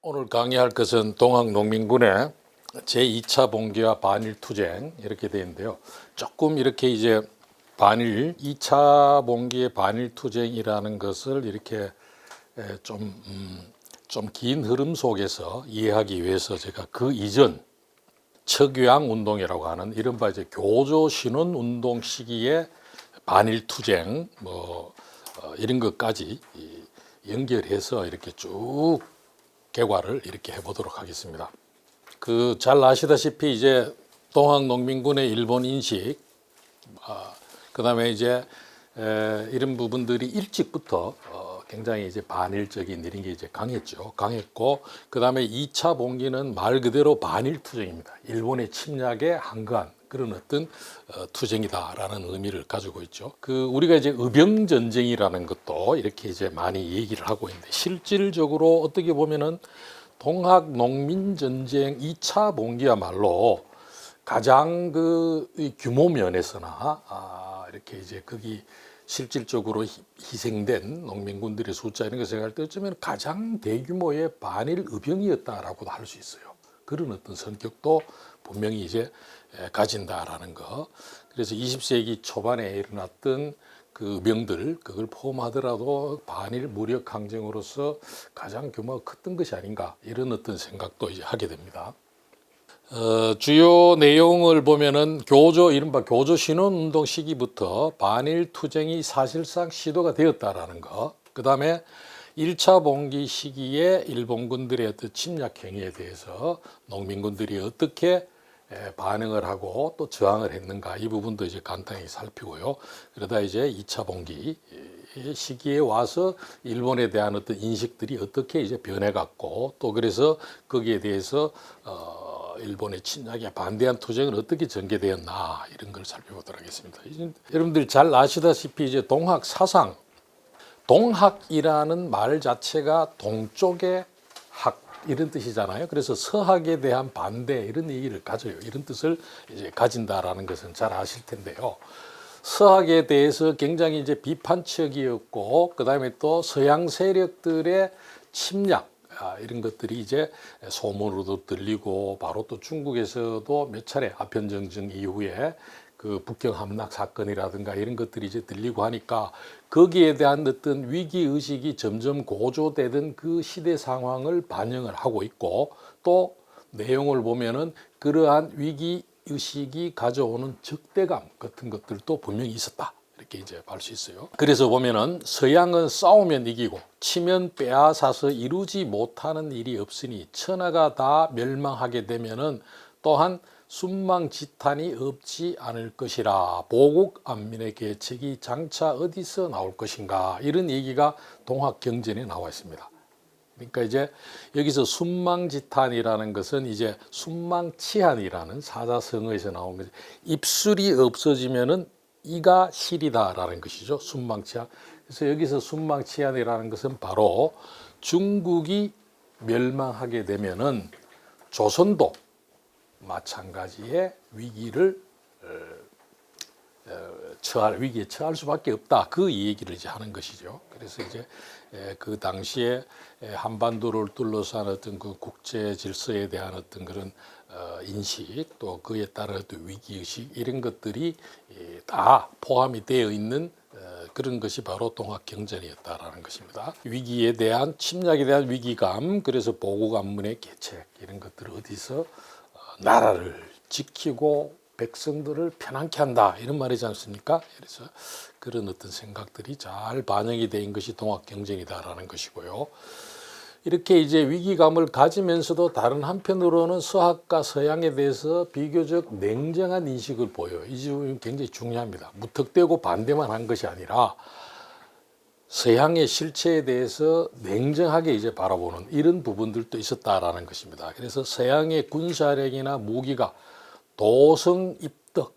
오늘 강의할 것은 동학농민군의 제2차 봉기와 반일투쟁 이렇게 되어 있는데요. 조금 이렇게 이제 2차 봉기의 반일투쟁이라는 것을 이렇게 좀 긴 흐름 속에서 이해하기 위해서 제가 그 이전 척유양 운동이라고 하는 이른바 이제 교조 신원 운동 시기의 반일투쟁 이런 것까지 연결해서 이렇게 쭉 개괄을 이렇게 해보도록 하겠습니다. 잘 아시다시피 이제 동학농민군의 일본 인식, 그다음에 이제 이런 부분들이 일찍부터 굉장히 이제 반일적인 이런 게 이제 강했고, 그다음에 2차 봉기는 말 그대로 반일투쟁입니다. 일본의 침략에 항거한 그런 어떤 투쟁이다라는 의미를 가지고 있죠. 우리가 이제 의병전쟁이라는 것도 이렇게 이제 많이 얘기를 하고 있는데, 실질적으로 어떻게 보면은 동학농민전쟁 2차 봉기야말로 가장 규모 면에서나 이렇게 이제 거기 실질적으로 희생된 농민군들의 숫자 이런 거 생각할 때 어쩌면 가장 대규모의 반일 의병이었다라고도 할 수 있어요. 그런 어떤 성격도 분명히 이제 가진다라는 거. 그래서 20세기 초반에 일어났던 그 의병들 그걸 포함하더라도 반일 무력 항쟁으로서 가장 규모가 컸던 것이 아닌가 이런 어떤 생각도 이제 하게 됩니다. 주요 내용을 보면은 이른바 교조 신원운동 시기부터 반일 투쟁이 사실상 시도가 되었다라는 거. 그 다음에 1차 봉기 시기에 일본군들의 어떤 침략 행위에 대해서 농민군들이 어떻게 반응을 하고 또 저항을 했는가 이 부분도 이제 간단히 살피고요. 그러다 이제 2차 봉기 시기에 와서 일본에 대한 어떤 인식들이 어떻게 이제 변해갔고 또 그래서 거기에 대해서 일본의 침략에 반대한 투쟁은 어떻게 전개되었나 이런 걸 살펴보도록 하겠습니다. 여러분들이 잘 아시다시피 이제 동학 사상, 동학이라는 말 자체가 동쪽의 학 이런 뜻이잖아요. 그래서 서학에 대한 반대 이런 얘기를 가져요. 이런 뜻을 이제 가진다라는 것은 잘 아실 텐데요. 서학에 대해서 굉장히 이제 비판적이었고, 그 다음에 또 서양 세력들의 침략 이런 것들이 이제 소문으로도 들리고, 바로 또 중국에서도 몇 차례 아편정전 이후에 그 북경 함락 사건이라든가 이런 것들이 이제 들리고 하니까 거기에 대한 어떤 위기 의식이 점점 고조되던 그 시대 상황을 반영을 하고 있고, 또 내용을 보면은 그러한 위기 의식이 가져오는 적대감 같은 것들도 분명히 있었다. 이렇게 이제 볼 수 있어요. 그래서 보면은 서양은 싸우면 이기고 치면 빼앗아서 이루지 못하는 일이 없으니 천하가 다 멸망하게 되면은 또한 순망지탄이 없지 않을 것이라. 보국 안민의 계책이 장차 어디서 나올 것인가 이런 얘기가 동학경전에 나와 있습니다. 그러니까 이제 여기서 순망지탄이라는 것은 이제 순망치한이라는 사자성어에서 나온 거죠. 입술이 없어지면은 이가 실이다라는 것이죠. 순망치한. 그래서 여기서 순망치한이라는 것은 바로 중국이 멸망하게 되면은 조선도 마찬가지의 위기에 처할 수밖에 없다. 그 얘기를 이제 하는 것이죠. 그래서 이제 그 당시에 한반도를 둘러싼 어떤 그 국제 질서에 대한 어떤 그런 인식, 또 그에 따른 어떤 위기의식 이런 것들이 다 포함이 되어 있는 그런 것이 바로 동학경전이었다라는 것입니다. 위기에 대한 침략에 대한 위기감, 그래서 보국안문의 계책 이런 것들을 어디서 나라를 지키고 백성들을 편안케 한다 이런 말이지 않습니까? 그래서 그런 어떤 생각들이 잘 반영이 된 것이 동학경전이다라는 것이고요. 이렇게 이제 위기감을 가지면서도 다른 한편으로는 서학과 서양에 대해서 비교적 냉정한 인식을 보여요. 이 부분이 굉장히 중요합니다. 무턱대고 반대만 한 것이 아니라 서양의 실체에 대해서 냉정하게 이제 바라보는 이런 부분들도 있었다라는 것입니다. 그래서 서양의 군사력이나 무기가 도성입덕,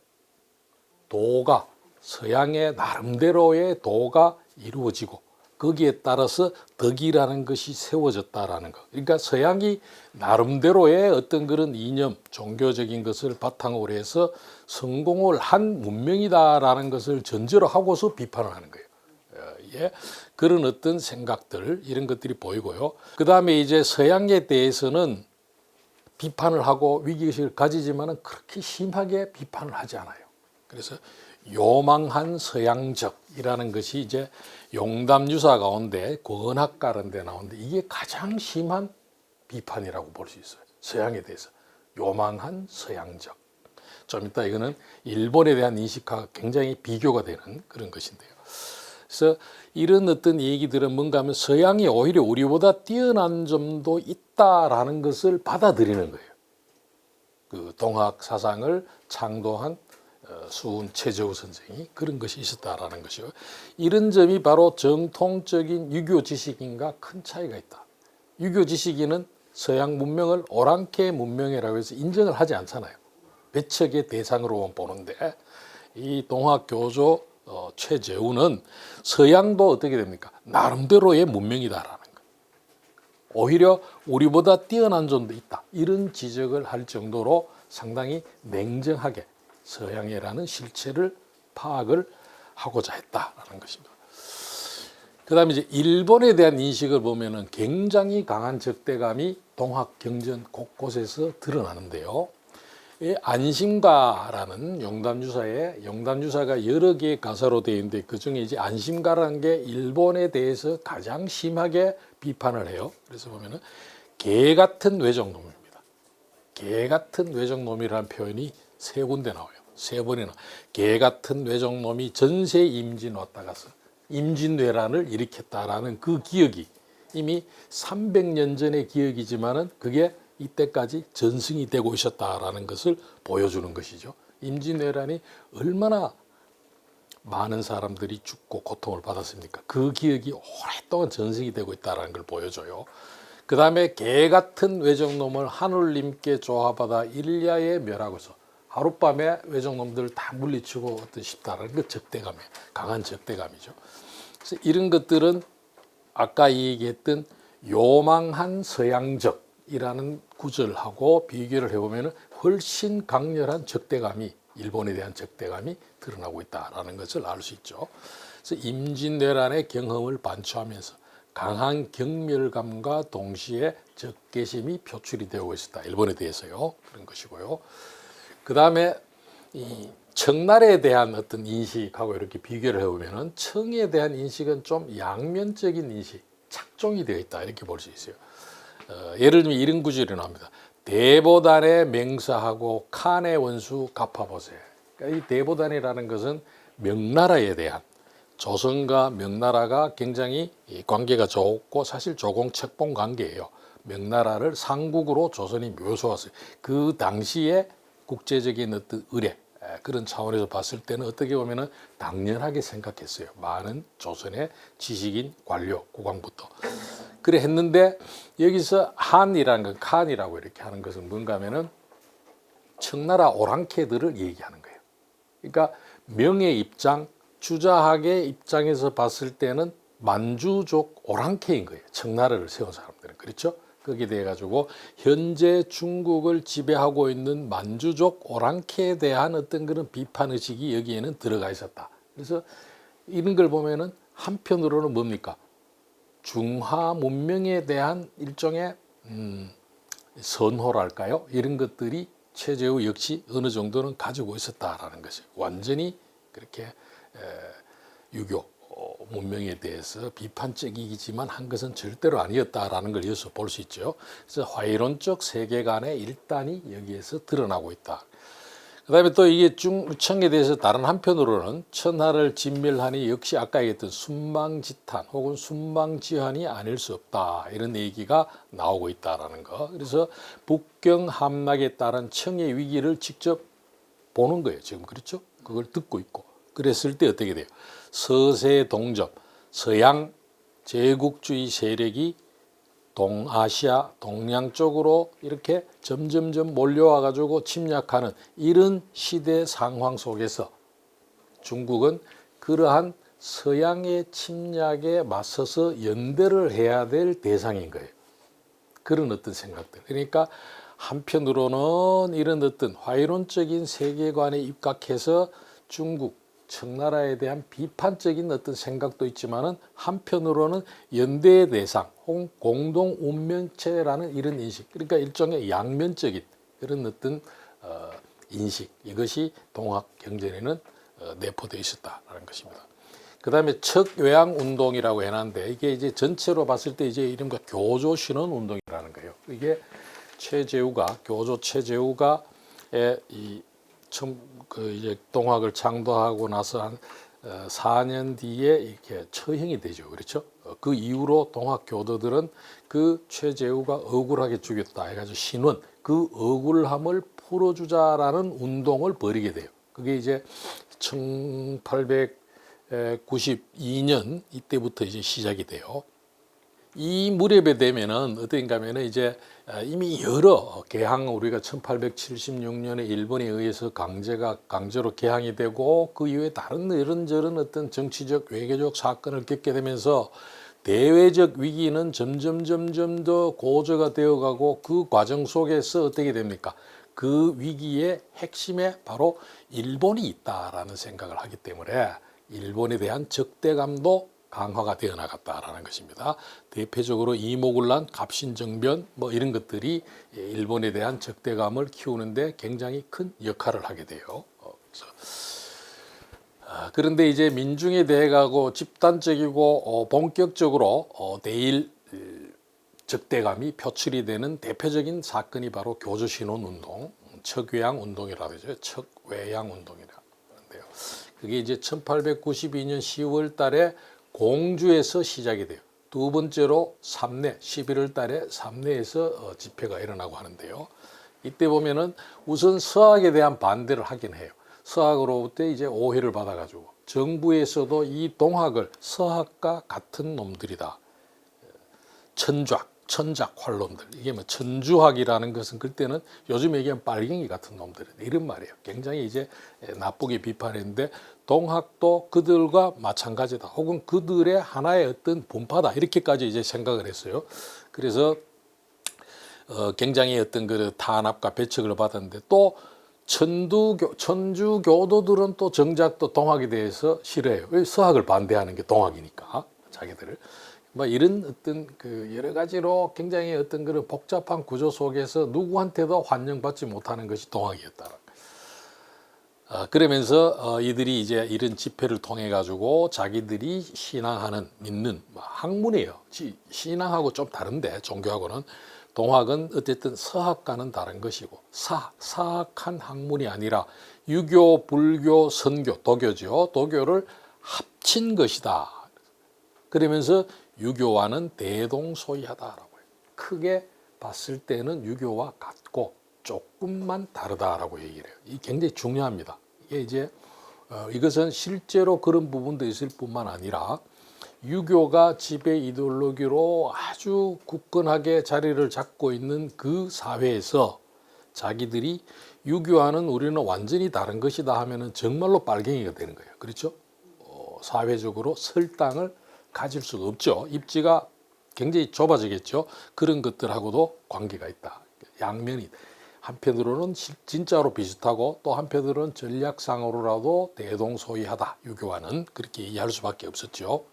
도가 서양의 나름대로의 도가 이루어지고 거기에 따라서 덕이라는 것이 세워졌다라는 것. 그러니까 서양이 나름대로의 어떤 그런 이념, 종교적인 것을 바탕으로 해서 성공을 한 문명이다라는 것을 전제로 하고서 비판을 하는 거예요. 사이에 그런 어떤 생각들 이런 것들이 보이고요. 그 다음에 이제 서양에 대해서는 비판을 하고 위기의식을 가지지만은 그렇게 심하게 비판을 하지 않아요. 그래서 요망한 서양적이라는 것이 이제 용담유사 가운데 권학가라는 데 나오는데 이게 가장 심한 비판이라고 볼 수 있어요. 서양에 대해서 요망한 서양적. 좀 이따 이거는 일본에 대한 인식과 굉장히 비교가 되는 그런 것인데요. 그래서 이런 어떤 얘기들은 뭔가 하면 서양이 오히려 우리보다 뛰어난 점도 있다라는 것을 받아들이는 거예요. 그 동학 사상을 창도한 수훈 최저우 선생이 그런 것이 있었다라는 것이요. 이런 점이 바로 정통적인 유교 지식인과 큰 차이가 있다. 유교 지식인은 서양 문명을 오랑캐 문명이라고 해서 인정을 하지 않잖아요. 배척의 대상으로만 보는데 이 동학 교조 최재우는 서양도 어떻게 됩니까? 나름대로의 문명이다라는 거. 오히려 우리보다 뛰어난 점도 있다. 이런 지적을 할 정도로 상당히 냉정하게 서양이라는 실체를 파악을 하고자 했다라는 것입니다. 그 다음에 이제 일본에 대한 인식을 보면은 굉장히 강한 적대감이 동학 경전 곳곳에서 드러나는데요. 이 안심가라는 용담유사가 여러 개의 가사로 되어 있는데 그 중에 이제 안심가라는 게 일본에 대해서 가장 심하게 비판을 해요. 그래서 보면은 개 같은 외적놈입니다. 개 같은 외적놈이라는 표현이 세 군데 나와요. 세 번이나 개 같은 외적놈이 전세 임진 왔다 가서 임진왜란을 일으켰다라는 그 기억이 이미 300년 전의 기억이지만은 그게 이때까지 전승이 되고 있었다라는 것을 보여주는 것이죠. 임진왜란이 얼마나 많은 사람들이 죽고 고통을 받았습니까? 그 기억이 오랫동안 전승이 되고 있다는 걸 보여줘요. 그 다음에 개 같은 외적놈을 하늘님께 조화받아 일야에 멸하고서 하룻밤에 외적놈들을 다 물리치고 싶다라는 그 적대감에 강한 적대감이죠. 그래서 이런 것들은 아까 얘기했던 요망한 서양적이라는 구절하고 비교를 해보면 훨씬 강렬한 적대감이 일본에 대한 적대감이 드러나고 있다는 것을 알 수 있죠. 그래서 임진왜란의 경험을 반추하면서 강한 경멸감과 동시에 적개심이 표출이 되고 있었다. 일본에 대해서요. 그런 것이고요. 그 다음에 이 청나라에 대한 어떤 인식하고 이렇게 비교를 해보면 청에 대한 인식은 좀 양면적인 인식, 착종이 되어 있다. 이렇게 볼 수 있어요. 예를 들면 이런 구절이 나옵니다. 대보단의 맹사하고 칸의 원수 갚아보세. 그러니까 이 대보단이라는 것은 명나라에 대한 조선과 명나라가 굉장히 관계가 좋고 사실 조공책봉 관계예요. 명나라를 상국으로 조선이 묘소했어요. 그 당시에 국제적인 어떤 의뢰 그런 차원에서 봤을 때는 어떻게 보면은 당연하게 생각했어요. 많은 조선의 지식인 관료 국왕부터 그래 했는데 여기서 한이라는 건 칸이라고 이렇게 하는 것은 뭔가 하면은 청나라 오랑캐들을 얘기하는 거예요. 그러니까 명의 입장, 주자학의 입장에서 봤을 때는 만주족 오랑캐인 거예요. 청나라를 세운 사람들은 그렇죠? 거기에 대해 가지고 현재 중국을 지배하고 있는 만주족 오랑캐에 대한 어떤 그런 비판 의식이 여기에는 들어가 있었다. 그래서 이런 걸 보면은 한편으로는 뭡니까? 중화 문명에 대한 일종의 선호랄까요? 이런 것들이 최재우 역시 어느 정도는 가지고 있었다라는 것이 완전히 그렇게 유교 문명에 대해서 비판적이지만 한 것은 절대로 아니었다라는 걸 여기서 볼 수 있죠. 그래서 화이론적 세계관의 일단이 여기에서 드러나고 있다. 그 다음에 또 이게 청에 대해서 다른 한편으로는 천하를 진멸하니 역시 아까 얘기했던 순망지탄 혹은 순망지환이 아닐 수 없다. 이런 얘기가 나오고 있다라는 거. 그래서 북경 함락에 따른 청의 위기를 직접 보는 거예요. 지금 그렇죠? 그걸 듣고 있고. 그랬을 때 어떻게 돼요? 서세 동접, 서양 제국주의 세력이 동아시아, 동양 쪽으로 이렇게 점점점 몰려와 가지고 침략하는 이런 시대 상황 속에서 중국은 그러한 서양의 침략에 맞서서 연대를 해야 될 대상인 거예요. 그런 어떤 생각들. 그러니까 한편으로는 이런 어떤 화이론적인 세계관에 입각해서 중국 청나라에 대한 비판적인 어떤 생각도 있지만은 한편으로는 연대의 대상 혹은 공동 운명체라는 이런 인식, 그러니까 일종의 양면적인 그런 어떤 인식, 이것이 동학 경전에는 내포되어 있었다라는 것입니다. 그 다음에 척외양 운동이라고 해놨는데 이게 이제 전체로 봤을 때 이제 이른바 교조 신원 운동이라는 거예요. 이게 최재우가 교조 최재우가 이 처음 이제 동학을 창도하고 나서 한 4년 뒤에 이렇게 처형이 되죠. 그렇죠? 그 이후로 동학 교도들은 그 최재우가 억울하게 죽였다 해가지고 신원, 그 억울함을 풀어주자라는 운동을 벌이게 돼요. 그게 이제 1892년 이때부터 이제 시작이 돼요. 이 무렵에 되면은 어떤가 하면은 이제 이미 여러 개항, 우리가 1876년에 일본에 의해서 강제로 개항이 되고 그 이후에 다른 이런저런 어떤 정치적 외교적 사건을 겪게 되면서 대외적 위기는 점점 더 고조가 되어가고 그 과정 속에서 어떻게 됩니까? 그 위기의 핵심에 바로 일본이 있다라는 생각을 하기 때문에 일본에 대한 적대감도 강화가 되어 나갔다라는 것입니다. 대표적으로 이모군란, 갑신정변 뭐 이런 것들이 일본에 대한 적대감을 키우는데 굉장히 큰 역할을 하게 돼요. 그런데 이제 민중에 대해 가고 집단적이고 본격적으로 대일 적대감이 표출이 되는 대표적인 사건이 바로 교조신원 운동, 척외양 운동이라고 하죠. 척외양 운동이라고 하는데요. 그게 이제 1892년 10월 달에 공주에서 시작이 돼요. 두 번째로 삼내, 11월 달에 삼내에서 집회가 일어나고 하는데요. 이때 보면은 우선 서학에 대한 반대를 하긴 해요. 서학으로부터 이제 오해를 받아가지고 정부에서도 이 동학을 서학과 같은 놈들이다. 천작 활놈들. 이게 뭐 천주학이라는 것은 그때는 요즘 얘기하면 빨갱이 같은 놈들 이런 말이에요. 굉장히 이제 나쁘게 비판했는데 동학도 그들과 마찬가지다. 혹은 그들의 하나의 어떤 분파다. 이렇게까지 이제 생각을 했어요. 그래서 굉장히 어떤 그 탄압과 배척을 받았는데 또 천주 교도들은 또 정작 또 동학에 대해서 싫어해요. 왜? 서학을 반대하는 게 동학이니까 자기들을. 뭐 이런 어떤 그 여러 가지로 굉장히 어떤 그런 복잡한 구조 속에서 누구한테도 환영받지 못하는 것이 동학이었다. 그러면서 이들이 이제 이런 집회를 통해 가지고 자기들이 신앙하는 믿는 학문이에요. 신앙하고 좀 다른데 종교하고는 동학은 어쨌든 서학과는 다른 것이고 사학한 학문이 아니라 유교, 불교, 선교, 도교죠. 도교를 합친 것이다. 그러면서 유교와는 대동소이하다라고 해요. 크게 봤을 때는 유교와 같고 조금만 다르다라고 얘기를 해요. 이게 굉장히 중요합니다. 이게 이제 이것은 실제로 그런 부분도 있을 뿐만 아니라 유교가 지배 이데올로기로 아주 굳건하게 자리를 잡고 있는 그 사회에서 자기들이 유교와는 우리는 완전히 다른 것이다 하면은 정말로 빨갱이가 되는 거예요. 그렇죠? 사회적으로 설당을 가질 수가 없죠. 입지가 굉장히 좁아지겠죠. 그런 것들하고도 관계가 있다. 양면이 한편으로는 진짜로 비슷하고 또 한편으로는 전략상으로라도 대동소이하다. 유교와는 그렇게 이해할 수밖에 없었죠.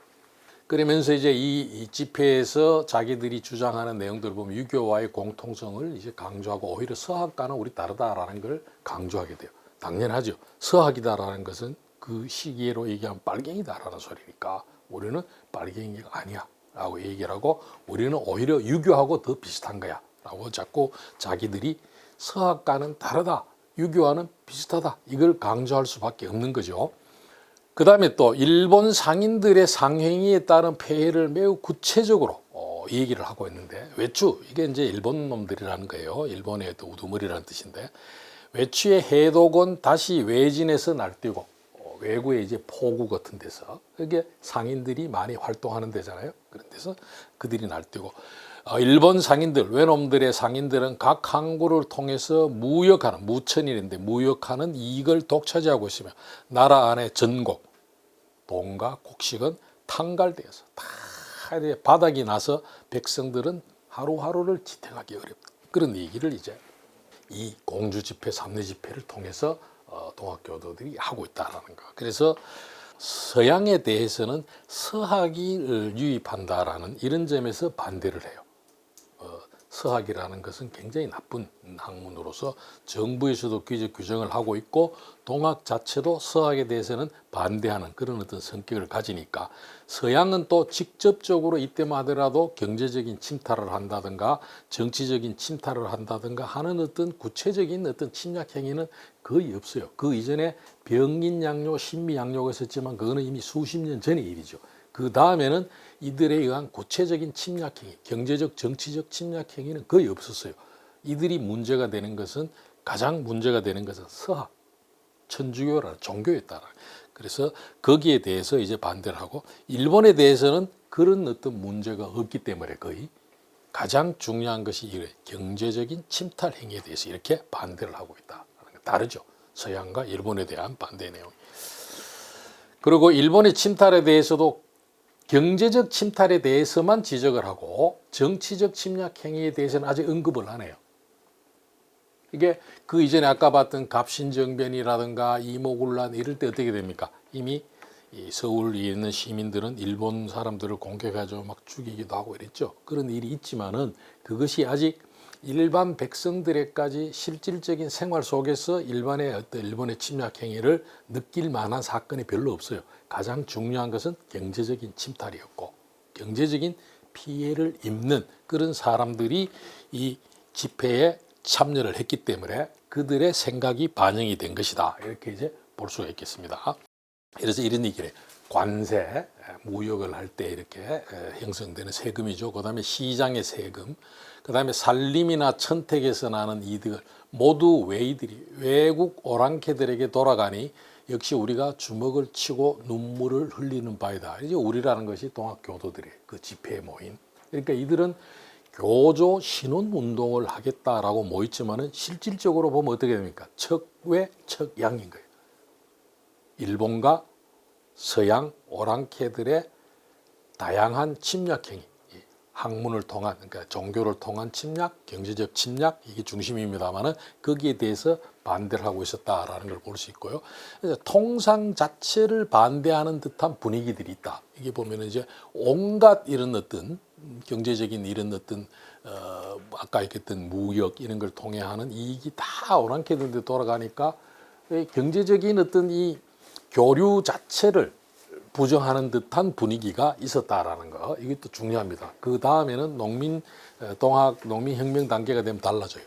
그러면서 이제 이 집회에서 자기들이 주장하는 내용들을 보면 유교와의 공통성을 이제 강조하고 오히려 서학과는 우리 다르다라는 걸 강조하게 돼요. 당연하죠. 서학이다라는 것은 그 시기로 얘기하면 빨갱이다라는 소리니까 우리는 빨갱이가 아니야 라고 얘기를 하고 우리는 오히려 유교하고 더 비슷한 거야 라고 자꾸 자기들이 서학과는 다르다, 유교와는 비슷하다 이걸 강조할 수밖에 없는 거죠. 그 다음에 또 일본 상인들의 상행위에 따른 폐해를 매우 구체적으로 얘기를 하고 있는데 외추, 이게 이제 일본 놈들이라는 거예요. 일본의 또 우두머리라는 뜻인데 외추의 해독은 다시 외진에서 날뛰고 외구의 이제 포구 같은 데서 그게 상인들이 많이 활동하는 데잖아요. 그런 데서 그들이 날뛰고 일본 상인들, 외놈들의 상인들은 각 항구를 통해서 무역하는, 무천일인데 무역하는 이익을 독차지하고 있으며 나라 안의 전곡, 돈과 곡식은 탕갈되어서 다 바닥이 나서 백성들은 하루하루를 지탱하기 어렵다. 그런 얘기를 이제 이 공주 집회, 삼내 집회를 통해서 동학교도들이 하고 있다라는 거. 그래서 서양에 대해서는 서학을 유입한다라는 이런 점에서 반대를 해요. 서학이라는 것은 굉장히 나쁜 학문으로서 정부에서도 규정을 하고 있고 동학 자체도 서학에 대해서는 반대하는 그런 어떤 성격을 가지니까 서양은 또 직접적으로 이때만 하더라도 경제적인 침탈을 한다든가 정치적인 침탈을 한다든가 하는 어떤 구체적인 어떤 침략 행위는 거의 없어요. 그 이전에 병인양요, 신미양요가 있었지만 그거는 이미 수십 년 전의 일이죠. 그 다음에는 이들에 의한 구체적인 침략행위, 경제적, 정치적 침략행위는 거의 없었어요. 이들이 문제가 되는 것은 가장 문제가 되는 것은 서학, 천주교라는 종교였다. 그래서 거기에 대해서 이제 반대를 하고 일본에 대해서는 그런 어떤 문제가 없기 때문에 거의 가장 중요한 것이 이래 경제적인 침탈 행위에 대해서 이렇게 반대를 하고 있다. 다르죠. 서양과 일본에 대한 반대 내용. 그리고 일본의 침탈에 대해서도 경제적 침탈에 대해서만 지적을 하고 정치적 침략 행위에 대해서는 아직 언급을 안 해요. 이게 그 이전에 아까 봤던 갑신정변이라든가 이모군란 이럴 때 어떻게 됩니까? 이미 이 서울에 있는 시민들은 일본 사람들을 공격하죠. 막 죽이기도 하고 이랬죠. 그런 일이 있지만은 그것이 아직 일반 백성들에까지 실질적인 생활 속에서 일반의 어떤 일본의 침략 행위를 느낄 만한 사건이 별로 없어요. 가장 중요한 것은 경제적인 침탈이었고 경제적인 피해를 입는 그런 사람들이 이 집회에 참여를 했기 때문에 그들의 생각이 반영이 된 것이다. 이렇게 이제 볼 수가 있겠습니다. 그래서 이런 얘기를 해요. 관세, 무역을 할 때 이렇게 형성되는 세금이죠. 그 다음에 시장의 세금, 그 다음에 산림이나 천택에서 나는 이득을 모두 외국 오랑캐들에게 돌아가니 역시 우리가 주먹을 치고 눈물을 흘리는 바이다. 이제 우리라는 것이 동학교도들의 그 집회에 모인. 그러니까 이들은 교조 신원 운동을 하겠다라고 모였지만은 실질적으로 보면 어떻게 됩니까? 척외 척양인 거예요. 일본과 서양 오랑캐들의 다양한 침략 행위, 학문을 통한 그러니까 종교를 통한 침략, 경제적 침략 이게 중심입니다만은 거기에 대해서 반대를 하고 있었다라는 걸 볼 수 있고요. 그래서 통상 자체를 반대하는 듯한 분위기들이 있다. 이게 보면은 이제 온갖 이런 어떤 경제적인 이런 어떤 아까 얘기했던 무역 이런 걸 통해 하는 이익이 다 오랑캐들한테 돌아가니까 경제적인 어떤 이 교류 자체를 부정하는 듯한 분위기가 있었다라는 거 이것도 중요합니다. 그 다음에는 농민혁명 단계가 되면 달라져요.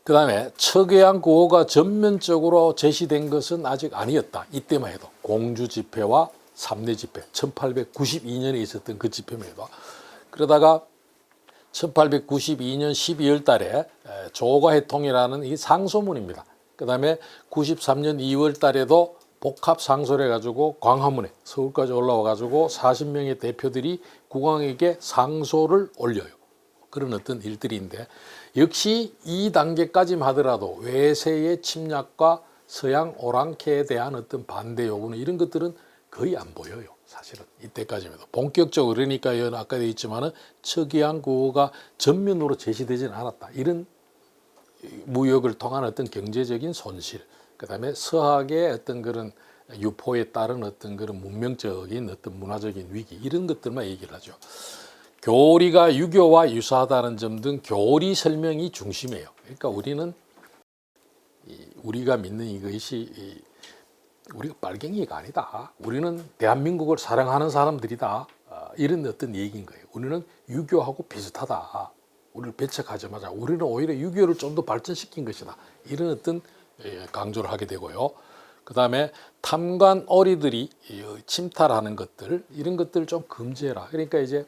그 다음에 척외양 구호가 전면적으로 제시된 것은 아직 아니었다. 이때만 해도 공주 집회와 삼례 집회 1892년에 있었던 그 집회만 해도 그러다가 1892년 12월 달에 조과해통이라는 이 상소문입니다. 그 다음에 93년 2월 달에도 복합 상소를 해가지고 광화문에 서울까지 올라와 가지고 40명의 대표들이 국왕에게 상소를 올려요. 그런 어떤 일들인데 역시 이 단계까지만 하더라도 외세의 침략과 서양 오랑캐에 대한 어떤 반대 요구는 이런 것들은 거의 안 보여요. 사실은 이때까지만 해도 본격적으로 그러니까 아까도 있지만은 척외양 구호가 전면으로 제시되지는 않았다. 이런 무역을 통한 어떤 경제적인 손실, 그 다음에 서학의 어떤 그런 유포에 따른 어떤 그런 문명적인 어떤 문화적인 위기 이런 것들만 얘기를 하죠. 교리가 유교와 유사하다는 점 등 교리 설명이 중심이에요. 그러니까 우리가 믿는 이것이 우리가 빨갱이가 아니다. 우리는 대한민국을 사랑하는 사람들이다. 이런 어떤 얘기인 거예요. 우리는 유교하고 비슷하다. 우리를 배척하자마자 우리는 오히려 유교를 좀 더 발전시킨 것이다. 이런 어떤 강조를 하게 되고요. 그 다음에 탐관 어리들이 침탈하는 것들 이런 것들을 좀 금지해라. 그러니까 이제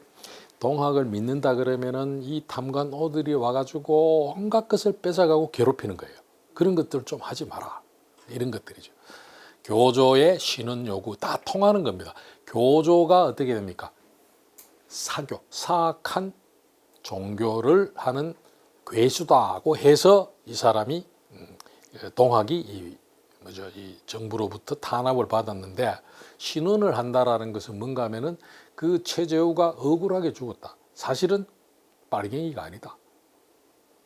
동학을 믿는다 그러면은 이 탐관 어들이 와가지고 온갖 것을 뺏어가고 괴롭히는 거예요. 그런 것들 좀 하지 마라. 이런 것들이죠. 교조의 신원 요구 다 통하는 겁니다. 교조가 어떻게 됩니까? 사교, 사악한 종교를 하는 괴수다고 해서 이 사람이 동학이 이 정부로부터 탄압을 받았는데 신원을 한다라는 것은 뭔가 하면은 그 최재우가 억울하게 죽었다. 사실은 빨갱이가 아니다.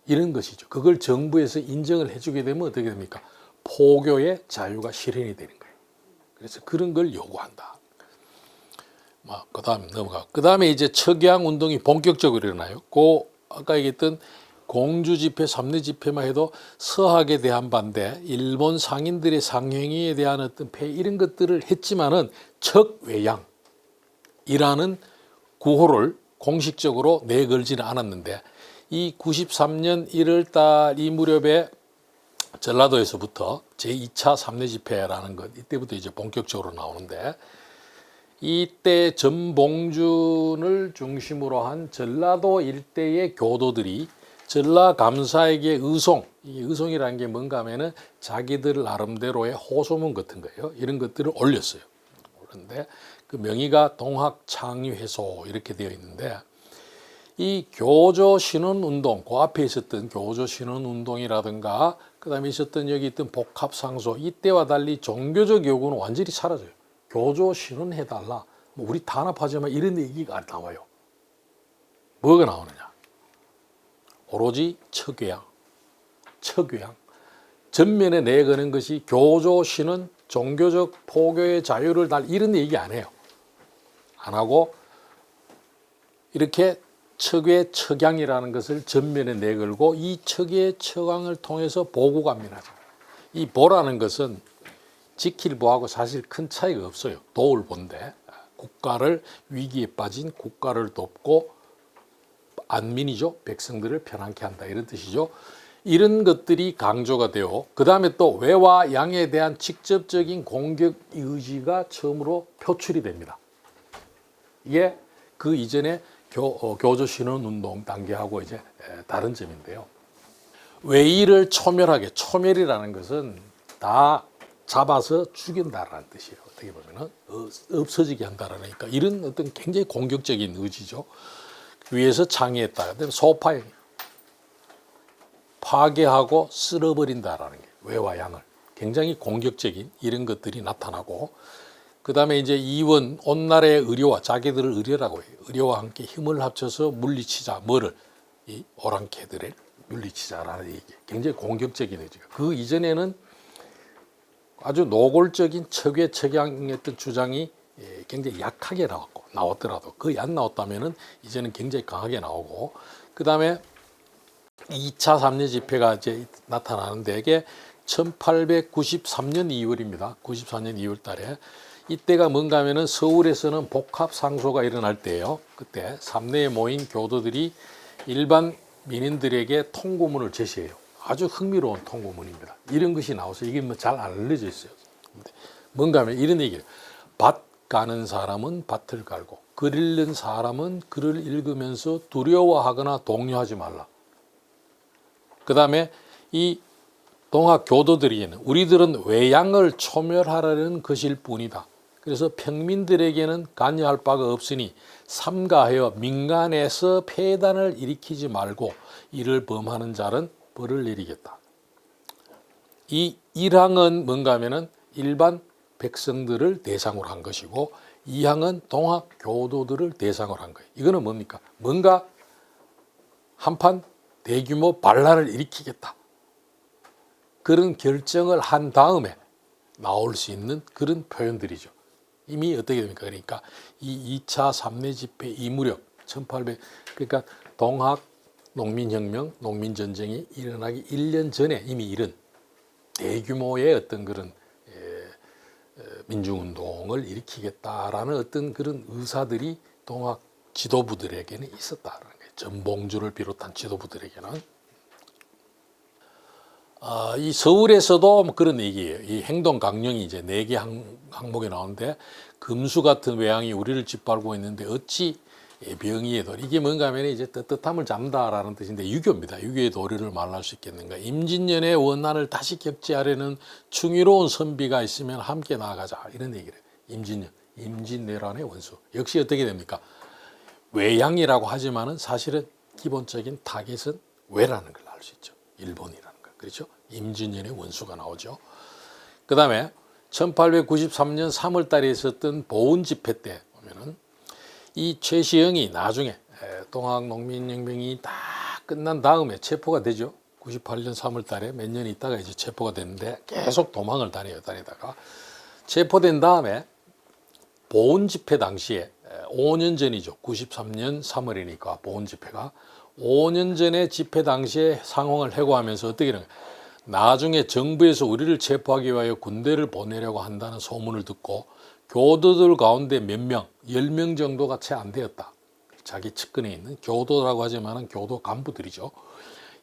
이런 것이죠. 그걸 정부에서 인정을 해주게 되면 어떻게 됩니까? 포교의 자유가 실현이 되는 거예요. 그래서 그런 걸 요구한다. 그다음 넘어가. 그다음에 이제 척양 운동이 본격적으로 일어나요. 아까 얘기했던 공주 집회, 삼례 집회만 해도 서학에 대한 반대, 일본 상인들의 상행위에 대한 어떤 폐 이런 것들을 했지만은 척외양이라는 구호를 공식적으로 내걸지는 않았는데 이 93년 1월 달 이 무렵에 전라도에서부터 제2차 삼례 집회라는 것 이때부터 이제 본격적으로 나오는데 이때 전봉준을 중심으로 한 전라도 일대의 교도들이 전라감사에게 의송이라는 게 뭔가 하면은 자기들 나름대로의 호소문 같은 거예요. 이런 것들을 올렸어요. 그런데 그 명의가 동학창의회소 이렇게 되어 있는데 이 교조신원운동, 그 앞에 있었던 교조신원운동이라든가 그다음에 있었던 여기 있던 복합상소 이때와 달리 종교적 요구는 완전히 사라져요. 교조신원 해달라. 우리 단합하자면 이런 얘기가 안 나와요. 뭐가 나오느냐? 오로지 척외양. 전면에 내거는 것이 교조신원, 종교적 포교의 자유를 달 이런 얘기 안 해요. 안 하고 이렇게 척외 척양이라는 것을 전면에 내걸고 이 척외 척양을 통해서 보고갑니다. 이 보라는 것은 지킬 보하고 사실 큰 차이가 없어요. 도울 본데 국가를 위기에 빠진 국가를 돕고 안민이죠. 백성들을 편안케 한다 이런 뜻이죠. 이런 것들이 강조가 되어 그 다음에 또 외와 양에 대한 직접적인 공격 의지가 처음으로 표출이 됩니다. 이게 그 이전에 교조신원운동 단계하고 이제 다른 점인데요. 외의를 초멸하게, 초멸이라는 것은 다 잡아서 죽인다라는 뜻이에요. 어떻게 보면은 없어지게 한다라니까 이런 어떤 굉장히 공격적인 의지죠. 위에서 창의했다. 그다음에 소파행, 파괴하고 쓸어버린다라는 게 외와 양을 굉장히 공격적인 이런 것들이 나타나고 그 다음에 이제 이원 온날의 의료와 자기들을 의료라고 해요. 의료와 함께 힘을 합쳐서 물리치자. 뭐를? 이 오랑캐들을 물리치자라는 얘기. 굉장히 공격적인 의지가. 그 이전에는 아주 노골적인 척외 척양했던 주장이 굉장히 약하게 나왔더라도 거의 안 나왔다면은 이제는 굉장히 강하게 나오고 그 다음에 2차 삼례 집회가 이제 나타나는데 이게 1893년 2월입니다. 94년 2월 달에 이때가 뭔가 하면은 서울에서는 복합상소가 일어날 때예요. 그때 삼례에 모인 교도들이 일반 민인들에게 통고문을 제시해요. 아주 흥미로운 통고문입니다. 이런 것이 나와서 이게 뭐 잘 안 알려져 있어요. 뭔가 하면 이런 얘기예요. 밭 가는 사람은 밭을 갈고 글 읽는 사람은 글을 읽으면서 두려워하거나 동요하지 말라. 그 다음에 이 동학 교도들에게는 우리들은 외양을 초멸하려는 것일 뿐이다. 그래서 평민들에게는 관여할 바가 없으니 삼가하여 민간에서 폐단을 일으키지 말고 이를 범하는 자는 벌을 내리겠다. 이 1항은 뭔가 하면은 일반 백성들을 대상으로 한 것이고 2항은 동학 교도들을 대상으로 한 거예요. 이거는 뭡니까? 뭔가 한판 대규모 반란을 일으키겠다. 그런 결정을 한 다음에 나올 수 있는 그런 표현들이죠. 이미 어떻게 됩니까? 그러니까 이 2차 삼례 집회 이 무렵 1800 그러니까 동학 농민혁명, 농민전쟁이 일어나기 1년 전에 이미 이런 대규모의 어떤 그런 민중운동을 일으키겠다라는 어떤 그런 의사들이 동학 지도부들에게는 있었다라는 거예요. 전봉주를 비롯한 지도부들에게는. 이 서울에서도 그런 얘기예요. 이 행동 강령이 이제 4개 항목에 나오는데 금수 같은 외양이 우리를 짓밟고 있는데 어찌 병이의 도리 이게 뭔가 하면 이제 뜨뜻함을 잡는다라는 뜻인데 유교입니다. 유교의 도리를 말할 수 있겠는가. 임진년의 원난을 다시 격지하려는 충의로운 선비가 있으면 함께 나아가자 이런 얘기를 해요. 임진년, 임진왜란의 원수. 역시 어떻게 됩니까? 외양이라고 하지만은 사실은 기본적인 타겟은 외라는 걸 알 수 있죠. 일본이라는 걸. 그렇죠? 임진년의 원수가 나오죠. 그 다음에 1893년 3월 달에 있었던 보훈 집회 때 보면은 이 최시영이 나중에 동학농민혁명이 다 끝난 다음에 체포가 되죠. 98년 3월 달에 몇 년 있다가 이제 체포가 됐는데 계속 도망을 다니다가 체포된 다음에 보훈 집회 당시에 5년 전이죠. 93년 3월이니까 보훈 집회가 5년 전에 집회 당시에 상황을 해고하면서 어떻게 되는 거예요? 나중에 정부에서 우리를 체포하기 위하여 군대를 보내려고 한다는 소문을 듣고 교도들 가운데 몇 명, 10명 정도가 채 안 되었다. 자기 측근에 있는 교도라고 하지만 교도 간부들이죠.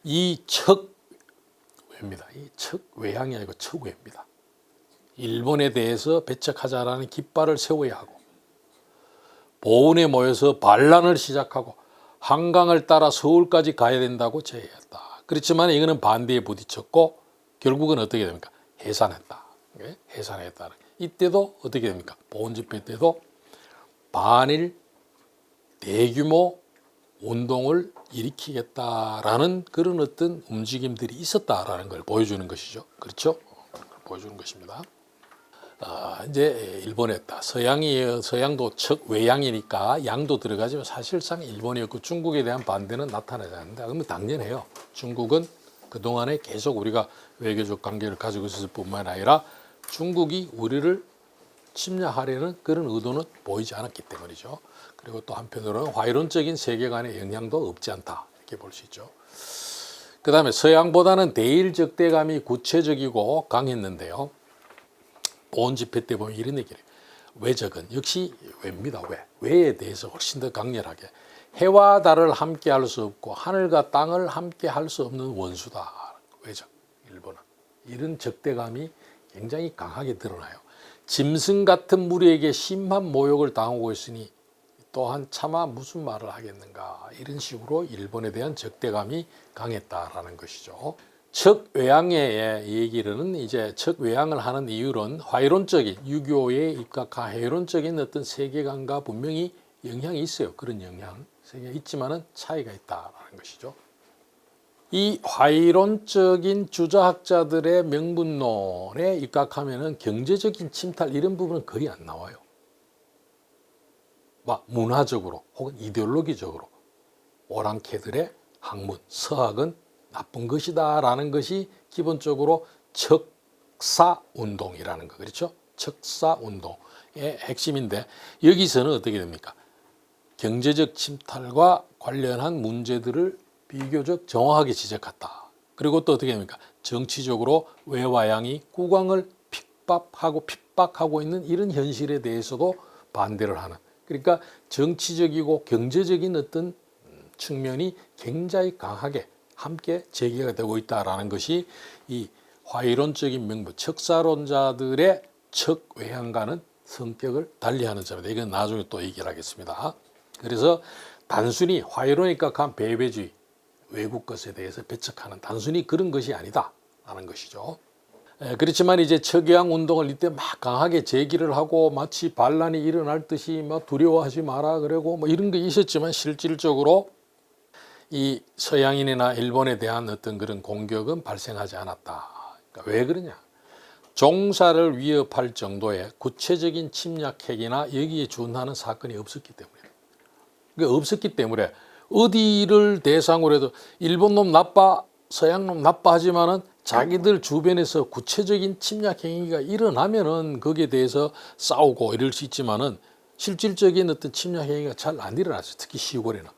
이 척외입니다. 이 척외양이 아니고 척외입니다. 일본에 대해서 배척하자라는 깃발을 세워야 하고 보훈에 모여서 반란을 시작하고 한강을 따라 서울까지 가야 된다고 제의했다. 그렇지만 이거는 반대에 부딪혔고 결국은 어떻게 됩니까? 해산했다. 해산했다. 이때도 어떻게 됩니까? 보훈 집회 때도 반일 대규모 운동을 일으키겠다라는 그런 어떤 움직임들이 있었다라는 걸 보여주는 것이죠. 그렇죠? 보여주는 것입니다. 이제 일본이었다. 서양도 외양이니까 양도 들어가지만 사실상 일본이었고 중국에 대한 반대는 나타나지 않는다. 그러면 당연해요. 중국은 그동안에 계속 우리가 외교적 관계를 가지고 있었을 뿐만 아니라 중국이 우리를 침략하려는 그런 의도는 보이지 않았기 때문이죠. 그리고 또 한편으로는 화이론적인 세계관의 영향도 없지 않다. 이렇게 볼 수 있죠. 그 다음에 서양보다는 대일 적대감이 구체적이고 강했는데요. 보훈 집회 때 보면 이런 얘기를 해요. 외적은 역시 외입니다. 외에 대해서 훨씬 더 강렬하게 해와 달을 함께 할 수 없고 하늘과 땅을 함께 할 수 없는 원수다. 외적, 일본은. 이런 적대감이 굉장히 강하게 드러나요. 짐승 같은 무리에게 심한 모욕을 당하고 있으니 또한 차마 무슨 말을 하겠는가. 이런 식으로 일본에 대한 적대감이 강했다라는 것이죠. 척외양의 얘기는 이제 척외양을 하는 이유는 화이론적인 유교에 입각한 해론적인 어떤 세계관과 분명히 영향이 있어요. 그런 영향 세계가 있지만은 차이가 있다라는 것이죠. 이 화이론적인 주자학자들의 명분론에 입각하면은 경제적인 침탈 이런 부분은 거의 안 나와요. 막 문화적으로 혹은 이데올로기적으로 오랑캐들의 학문, 서학은 나쁜 것이다라는 것이 기본적으로 척사운동이라는 거 그렇죠? 척사운동의 핵심인데 여기서는 어떻게 됩니까? 경제적 침탈과 관련한 문제들을 비교적 정확하게 지적했다. 그리고 또 어떻게 됩니까? 정치적으로 외와 양이 국왕을 핍박하고 있는 이런 현실에 대해서도 반대를 하는. 그러니까 정치적이고 경제적인 어떤 측면이 굉장히 강하게 함께 제기가 되고 있다는 것이 이 화이론적인 명분, 척사론자들의 척외양과는 성격을 달리하는 점이다. 이건 나중에 또 얘기를 하겠습니다. 그래서 단순히 화이론에 입각한 배배주의, 외국 것에 대해서 배척하는 단순히 그런 것이 아니다라는 것이죠. 그렇지만 이제 척외양 운동을 이때 막 강하게 제기를 하고 마치 반란이 일어날 듯이 막 두려워하지 마라 그러고 뭐 이런 게 있었지만 실질적으로 이 서양인이나 일본에 대한 어떤 그런 공격은 발생하지 않았다. 그러니까 왜 그러냐? 종사를 위협할 정도의 구체적인 침략 행위나 여기에 준하는 사건이 없었기 때문에. 그러니까 없었기 때문에 어디를 대상으로 해도 일본 놈 나빠, 서양 놈 나빠 하지만은 자기들 주변에서 구체적인 침략 행위가 일어나면은 거기에 대해서 싸우고 이럴 수 있지만은 실질적인 어떤 침략 행위가 잘 안 일어났어요. 특히 시골에는.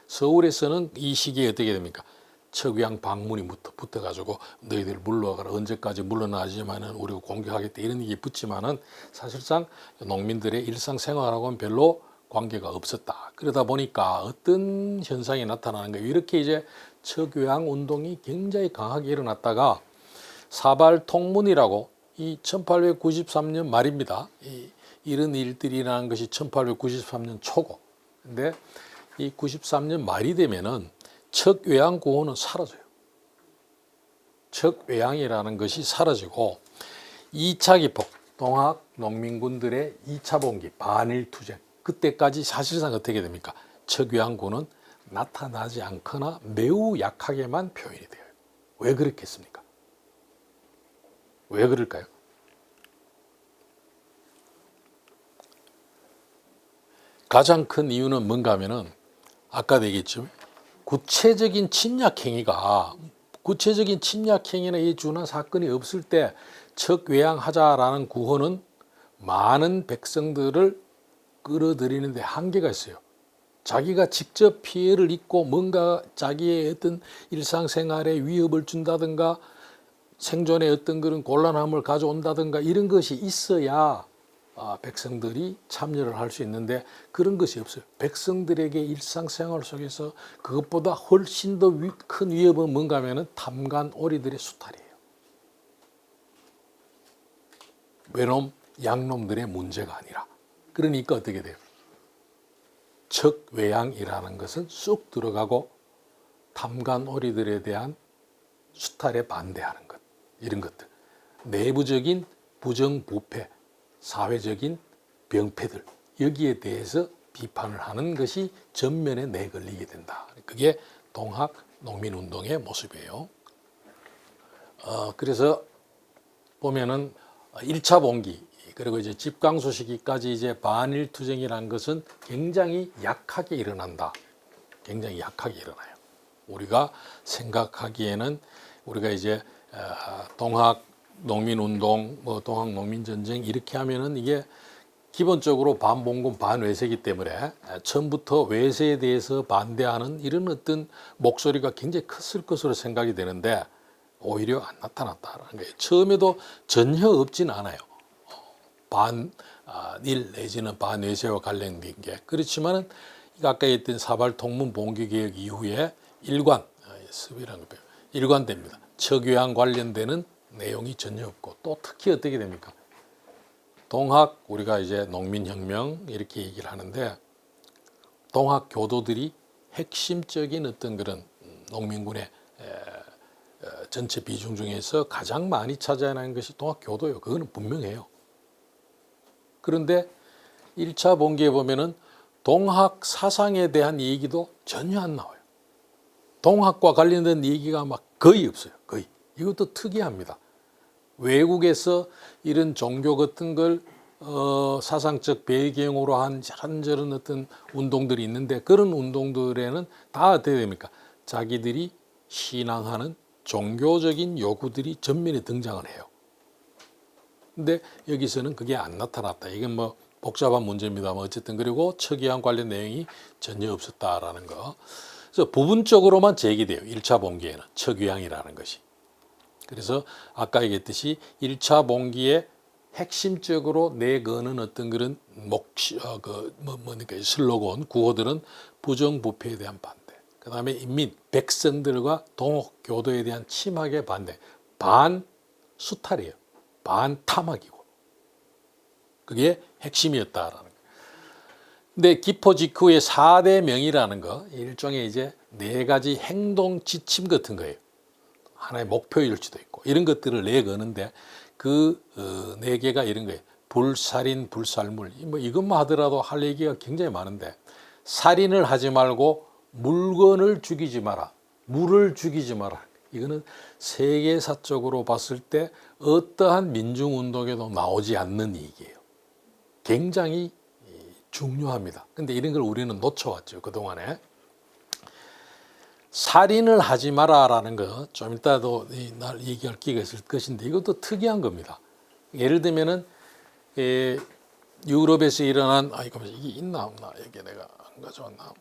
서울에서는 이 시기에 어떻게 됩니까? 척외양 방문이 붙어가지고 너희들 물러가라. 언제까지 물러나지만은 우리가 공격하겠다. 이런 얘기 붙지만은 사실상 농민들의 일상생활하고는 별로 관계가 없었다. 그러다 보니까 어떤 현상이 나타나는 거예요. 이렇게 이제 척외양 운동이 굉장히 강하게 일어났다가 사발통문이라고 이 1893년 말입니다. 이런 일들이 일어난 것이 1893년 초고. 근데 이 93년 말이 되면은 척외양 구호는 사라져요. 척외양이라는 것이 사라지고 2차 기폭, 동학 농민군들의 2차 봉기, 반일투쟁 그때까지 사실상 어떻게 됩니까? 척외양 구호는 나타나지 않거나 매우 약하게만 표현이 돼요. 왜 그렇겠습니까? 왜 그럴까요? 가장 큰 이유는 뭔가 하면은 아까도 얘기했지만 구체적인 침략행위에 준한 사건이 없을 때 척외양하자라는 구호는 많은 백성들을 끌어들이는 데 한계가 있어요. 자기가 직접 피해를 입고 뭔가 자기의 어떤 일상생활에 위협을 준다든가 생존에 어떤 그런 곤란함을 가져온다든가 이런 것이 있어야 백성들이 참여를 할 수 있는데 그런 것이 없어요. 백성들에게 일상생활 속에서 그것보다 훨씬 더 큰 위협은 뭔가 하면은 탐관 오리들의 수탈이에요. 외놈, 양놈들의 문제가 아니라. 그러니까 어떻게 돼요? 척외양이라는 것은 쑥 들어가고 탐관 오리들에 대한 수탈에 반대하는 것, 이런 것들. 내부적인 부정부패, 사회적인 병폐들, 여기에 대해서 비판을 하는 것이 전면에 내걸리게 된다. 그게 동학 농민운동의 모습이에요. 그래서 보면은 1차 봉기 그리고 이제 집강수 시기까지 이제 반일투쟁이라는 것은 굉장히 약하게 일어난다. 굉장히 약하게 일어나요. 우리가 생각하기에는 우리가 이제 동학 농민운동, 뭐 동학 농민전쟁 이렇게 하면은 이게 기본적으로 반봉건 반외세이기 때문에 처음부터 외세에 대해서 반대하는 이런 어떤 목소리가 굉장히 컸을 것으로 생각이 되는데 오히려 안 나타났다라는 거예요. 처음에도 전혀 없진 않아요. 반일 내지는 반외세와 관련된 게 그렇지만은 아까 했던 사발 통문 봉기 개혁 이후에 일관됩니다. 척외양 관련되는 내용이 전혀 없고 또 특히 어떻게 됩니까? 동학 우리가 이제 농민혁명 이렇게 얘기를 하는데 동학 교도들이 핵심적인 어떤 그런 농민군의 전체 비중 중에서 가장 많이 차지하는 것이 동학 교도예요. 그거는 분명해요. 그런데 1차 봉기에 보면은 동학 사상에 대한 얘기도 전혀 안 나와요. 동학과 관련된 얘기가 막 거의 없어요. 거의. 이것도 특이합니다. 외국에서 이런 종교 같은 걸 사상적 배경으로 한 저런 어떤 운동들이 있는데 그런 운동들에는 다 어떻게 됩니까? 자기들이 신앙하는 종교적인 요구들이 전면에 등장을 해요. 근데 여기서는 그게 안 나타났다. 이건 뭐 복잡한 문제입니다만 어쨌든 그리고 척외양 관련 내용이 전혀 없었다라는 거. 그래서 부분적으로만 제기돼요. 1차 봉기에는 척외양이라는 것이. 그래서 아까 얘기했듯이 1차 봉기에 핵심적으로 내거는 어떤 그런 슬로건, 구호들은 부정부패에 대한 반대. 그 다음에 인민, 백성들과 동학교도에 대한 침학의 반대. 반수탈이에요. 반탐학이고. 그게 핵심이었다라는 거예요. 근데 기포 직후의 4대 명이라는 거, 일종의 이제 4가지 행동 지침 같은 거예요. 하나의 목표일 수도 있고 이런 것들을 내거는데 그 4개가 이런 거예요. 불살인, 불살물. 뭐 이것만 하더라도 할 얘기가 굉장히 많은데 살인을 하지 말고 물건을 죽이지 마라. 물을 죽이지 마라. 이거는 세계사적으로 봤을 때 어떠한 민중운동에도 나오지 않는 얘기예요. 굉장히 중요합니다. 근데 이런 걸 우리는 놓쳐왔죠. 그동안에. 살인을 하지 마라라는 거 좀 이따도 날 얘기할 기회가 있을 것인데 이것도 특이한 겁니다. 예를 들면은 유럽에서 일어난 이게 있나 없나 이게 내가 안 가져왔나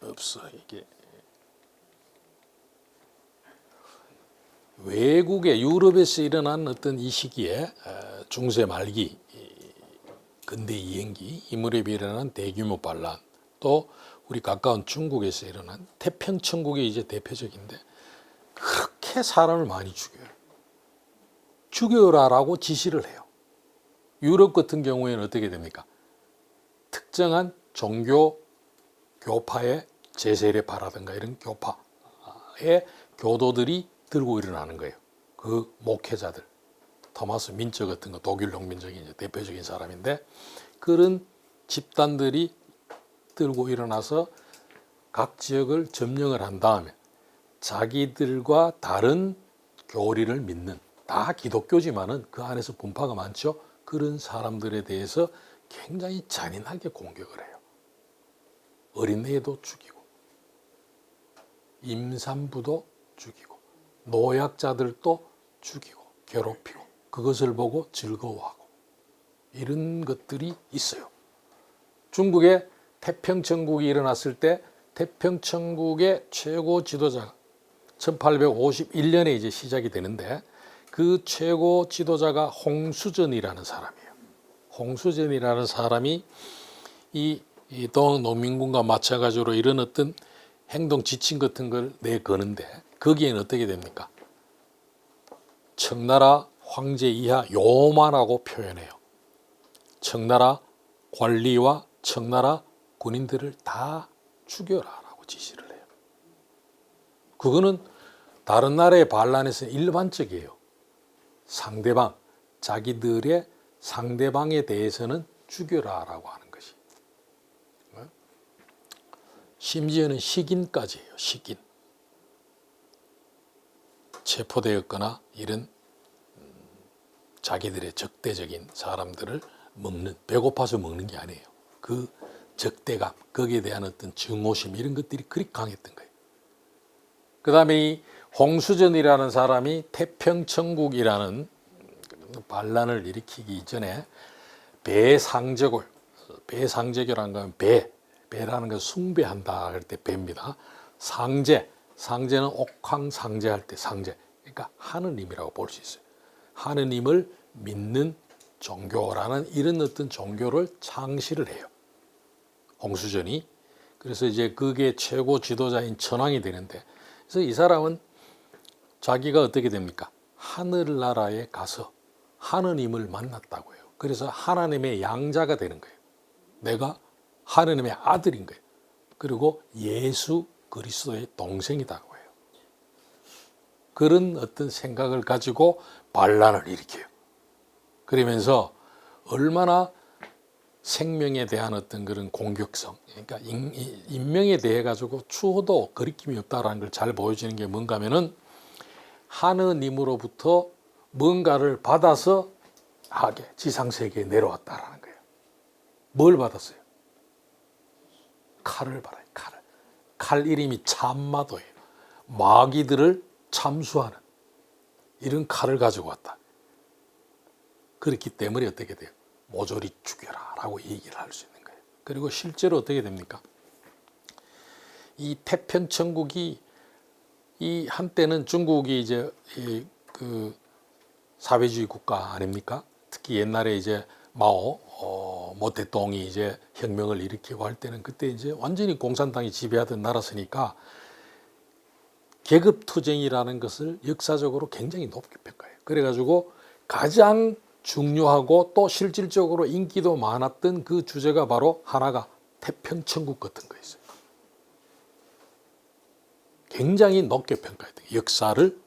없어 이게 외국의 유럽에서 일어난 어떤 이 시기에 중세 말기 근대 이행기 이 무렵에 일어난 대규모 반란 또 우리 가까운 중국에서 일어난 태평천국이 이제 대표적인데 그렇게 사람을 많이 죽여요. 죽여라라고 지시를 해요. 유럽 같은 경우에는 어떻게 됩니까? 특정한 종교 교파의 제세례파라든가 이런 교파의 교도들이 들고 일어나는 거예요. 그 목회자들. 토마스 민처 같은 거 독일 농민적인 이제 대표적인 사람인데 그런 집단들이 들고 일어나서 각 지역을 점령을 한 다음에 자기들과 다른 교리를 믿는 다 기독교지만은 그 안에서 분파가 많죠. 그런 사람들에 대해서 굉장히 잔인하게 공격을 해요. 어린애도 죽이고 임산부도 죽이고 노약자들도 죽이고 괴롭히고 그것을 보고 즐거워하고 이런 것들이 있어요. 중국에 태평천국이 일어났을 때 태평천국의 최고 지도자가 1851년에 이제 시작이 되는데 그 최고 지도자가 홍수전이라는 사람이에요. 홍수전이라는 사람이 이 동농민군과 마찬가지로 이런 어떤 행동 지침 같은 걸 내거는데 거기에는 어떻게 됩니까? 청나라 황제 이하 요만하고 표현해요. 청나라 관리와 청나라 군인들을 다 죽여라라고 지시를 해요. 그거는 다른 나라의 반란에서는 일반적이에요. 상대방, 자기들의 상대방에 대해서는 죽여라라고 하는 것이. 심지어는 식인까지예요. 식인. 체포되었거나 이런 자기들의 적대적인 사람들을 먹는, 배고파서 먹는 게 아니에요. 그 적대감, 거기에 대한 어떤 증오심 이런 것들이 그리 강했던 거예요. 그 다음에 이 홍수전이라는 사람이 태평천국이라는 반란을 일으키기 이전에 배상제골, 배상제교라는 건 배라는 건 숭배한다 할 때 배입니다. 상제는 옥황상제할 때 상제, 그러니까 하느님이라고 볼 수 있어요. 하느님을 믿는 종교라는 이런 어떤 종교를 창시를 해요. 홍수전이. 그래서 이제 그게 최고 지도자인 천황이 되는데, 그래서 이 사람은 자기가 어떻게 됩니까? 하늘나라에 가서 하느님을 만났다고 해요. 그래서 하나님의 양자가 되는 거예요. 내가 하느님의 아들인 거예요. 그리고 예수 그리스도의 동생이라고 해요. 그런 어떤 생각을 가지고 반란을 일으켜요. 그러면서 얼마나 생명에 대한 어떤 그런 공격성, 그러니까 인명에 대해 가지고 추호도 거리낌이 없다라는 걸 잘 보여주는 게 뭔가 하면은 하느님으로부터 뭔가를 받아서 하게 지상세계에 내려왔다라는 거예요. 뭘 받았어요? 칼을 받아요. 칼 이름이 참마도예요. 마귀들을 참수하는 이런 칼을 가지고 왔다. 그렇기 때문에 어떻게 돼요? 모조리 죽여라 라고 얘기를 할 수 있는 거예요. 그리고 실제로 어떻게 됩니까? 이 태평천국이 이 한때는 중국이 이제 그 사회주의 국가 아닙니까? 특히 옛날에 이제 모태동이 이제 혁명을 일으키고 할 때는 그때 이제 완전히 공산당이 지배하던 나라서니까 계급투쟁이라는 것을 역사적으로 굉장히 높게 평가해요. 그래가지고 가장 중요하고 또 실질적으로 인기도 많았던 그 주제가 바로 하나가 태평천국 같은 거였어요. 굉장히 높게 평가했대요. 역사를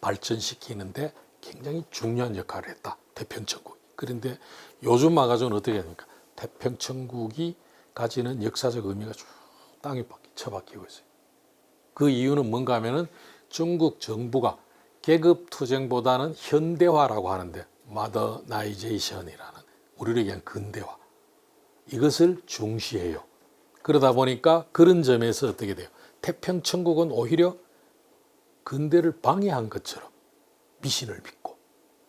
발전시키는데 굉장히 중요한 역할을 했다. 태평천국. 그런데 요즘 와가지고는 어떻게 됩니까? 태평천국이 가지는 역사적 의미가 쭉 땅에 처박히고 있어요. 그 이유는 뭔가 하면은 중국 정부가 계급투쟁보다는 현대화라고 하는데 마더나이제이션이라는 우리를 얘기한 근대화 이것을 중시해요. 그러다 보니까 그런 점에서 어떻게 돼요? 태평천국은 오히려 근대를 방해한 것처럼 미신을 믿고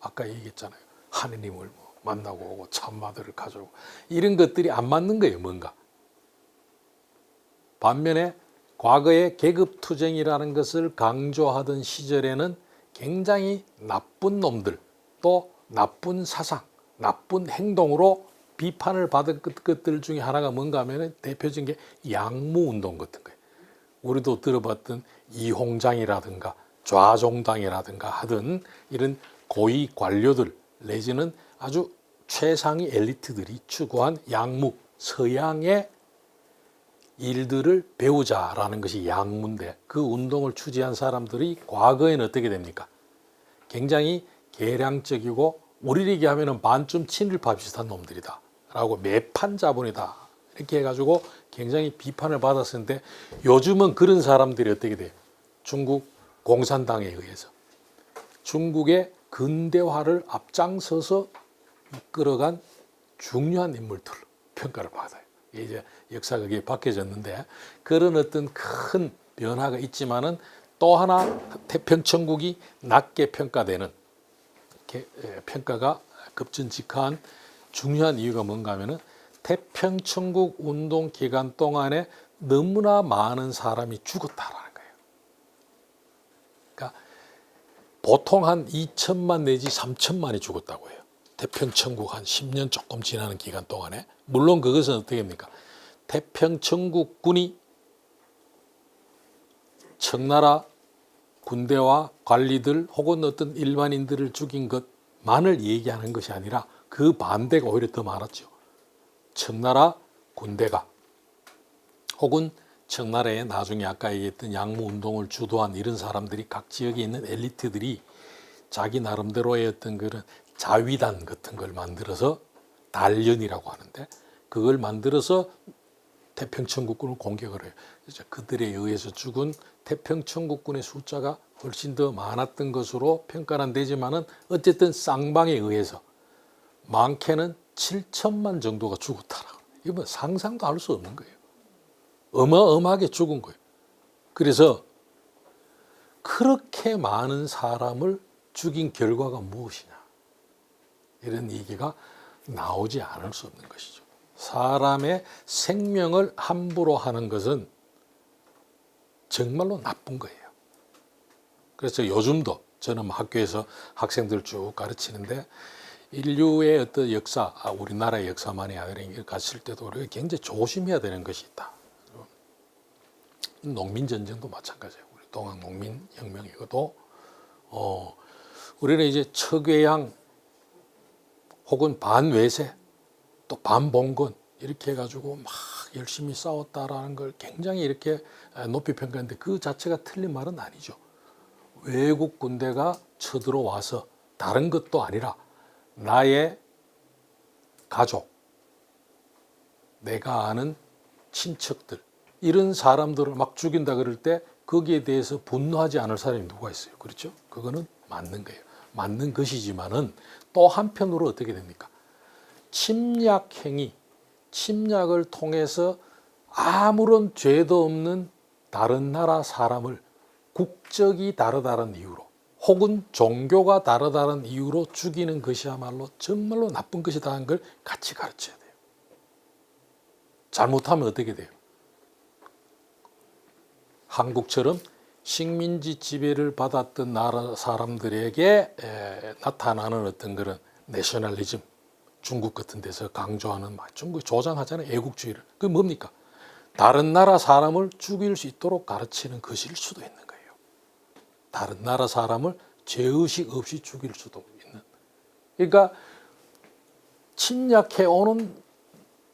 아까 얘기했잖아요. 하느님을 만나고 오고 참마들을 가져오고 이런 것들이 안 맞는 거예요. 뭔가. 반면에 과거에 계급투쟁이라는 것을 강조하던 시절에는 굉장히 나쁜 놈들 또 나쁜 사상, 나쁜 행동으로 비판을 받은 것들 중에 하나가 뭔가 하면 대표적인 게 양무운동 같은 거예요. 우리도 들어봤던 이홍장이라든가 좌종당이라든가 하던 이런 고위 관료들 내지는 아주 최상위 엘리트들이 추구한 양무, 서양의 일들을 배우자라는 것이 양무인데 그 운동을 추진한 사람들이 과거에는 어떻게 됩니까? 굉장히 개량적이고 우리를 얘기하면 반쯤 친일파 비슷한 놈들이다 라고 매판 자본이다 이렇게 해가지고 굉장히 비판을 받았었는데 요즘은 그런 사람들이 어떻게 돼요? 중국 공산당에 의해서 중국의 근대화를 앞장서서 이끌어간 중요한 인물들 평가를 받아요. 이제 역사가 그게 바뀌어졌는데 그런 어떤 큰 변화가 있지만은 또 하나 태평천국이 낮게 평가되는 평가가 급전직하한 중요한 이유가 뭔가 하면은 태평천국 운동 기간 동안에 너무나 많은 사람이 죽었다라는 거예요. 그러니까 보통 한 2천만 내지 3천만이 죽었다고 해요. 태평천국 한 10년 조금 지나는 기간 동안에. 물론 그것은 어떻게 됩니까? 태평천국군이 청나라 군대와 관리들 혹은 어떤 일반인들을 죽인 것만을 얘기하는 것이 아니라 그 반대가 오히려 더 많았죠. 청나라 군대가 혹은 청나라에 나중에 아까 얘기했던 양무운동을 주도한 이런 사람들이 각 지역에 있는 엘리트들이 자기 나름대로의 어떤 그런 자위단 같은 걸 만들어서 단련이라고 하는데 그걸 만들어서 태평천국군을 공격을 해요. 그래서 그들에 의해서 죽은 태평천국군의 숫자가 훨씬 더 많았던 것으로 평가는 되지만은 어쨌든 쌍방에 의해서 많게는 7천만 정도가 죽었다라고. 이건 상상도 할 수 없는 거예요. 어마어마하게 죽은 거예요. 그래서 그렇게 많은 사람을 죽인 결과가 무엇이냐 이런 얘기가 나오지 않을 수 없는 것이죠. 사람의 생명을 함부로 하는 것은 정말로 나쁜 거예요. 그래서 요즘도 저는 학교에서 학생들 쭉 가르치는데 인류의 어떤 역사, 우리나라의 역사만이 아니라 갔을 때도 우리가 굉장히 조심해야 되는 것이 있다. 농민전쟁도 마찬가지예요. 우리 동학 농민혁명이고도 우리는 이제 척외양 혹은 반외세 또 반봉건 이렇게 해가지고 막 열심히 싸웠다라는 걸 굉장히 이렇게 높이 평가했는데 그 자체가 틀린 말은 아니죠. 외국 군대가 쳐들어와서 다른 것도 아니라 나의 가족, 내가 아는 친척들 이런 사람들을 막 죽인다 그럴 때 거기에 대해서 분노하지 않을 사람이 누가 있어요? 그렇죠? 그거는 맞는 거예요. 맞는 것이지만은 또 한편으로 어떻게 됩니까? 침략행위, 침략을 통해서 아무런 죄도 없는 다른 나라 사람을 국적이 다르다는 이유로 혹은 종교가 다르다는 이유로 죽이는 것이야말로 정말로 나쁜 것이라는 걸 같이 가르쳐야 돼요. 잘못하면 어떻게 돼요? 한국처럼 식민지 지배를 받았던 나라 사람들에게 나타나는 어떤 그런 내셔널리즘, 중국 같은 데서 강조하는 중국 조장하잖아요. 애국주의를. 그게 뭡니까? 다른 나라 사람을 죽일 수 있도록 가르치는 것일 수도 있는 거예요. 다른 나라 사람을 죄의식 없이 죽일 수도 있는. 그러니까 침략해오는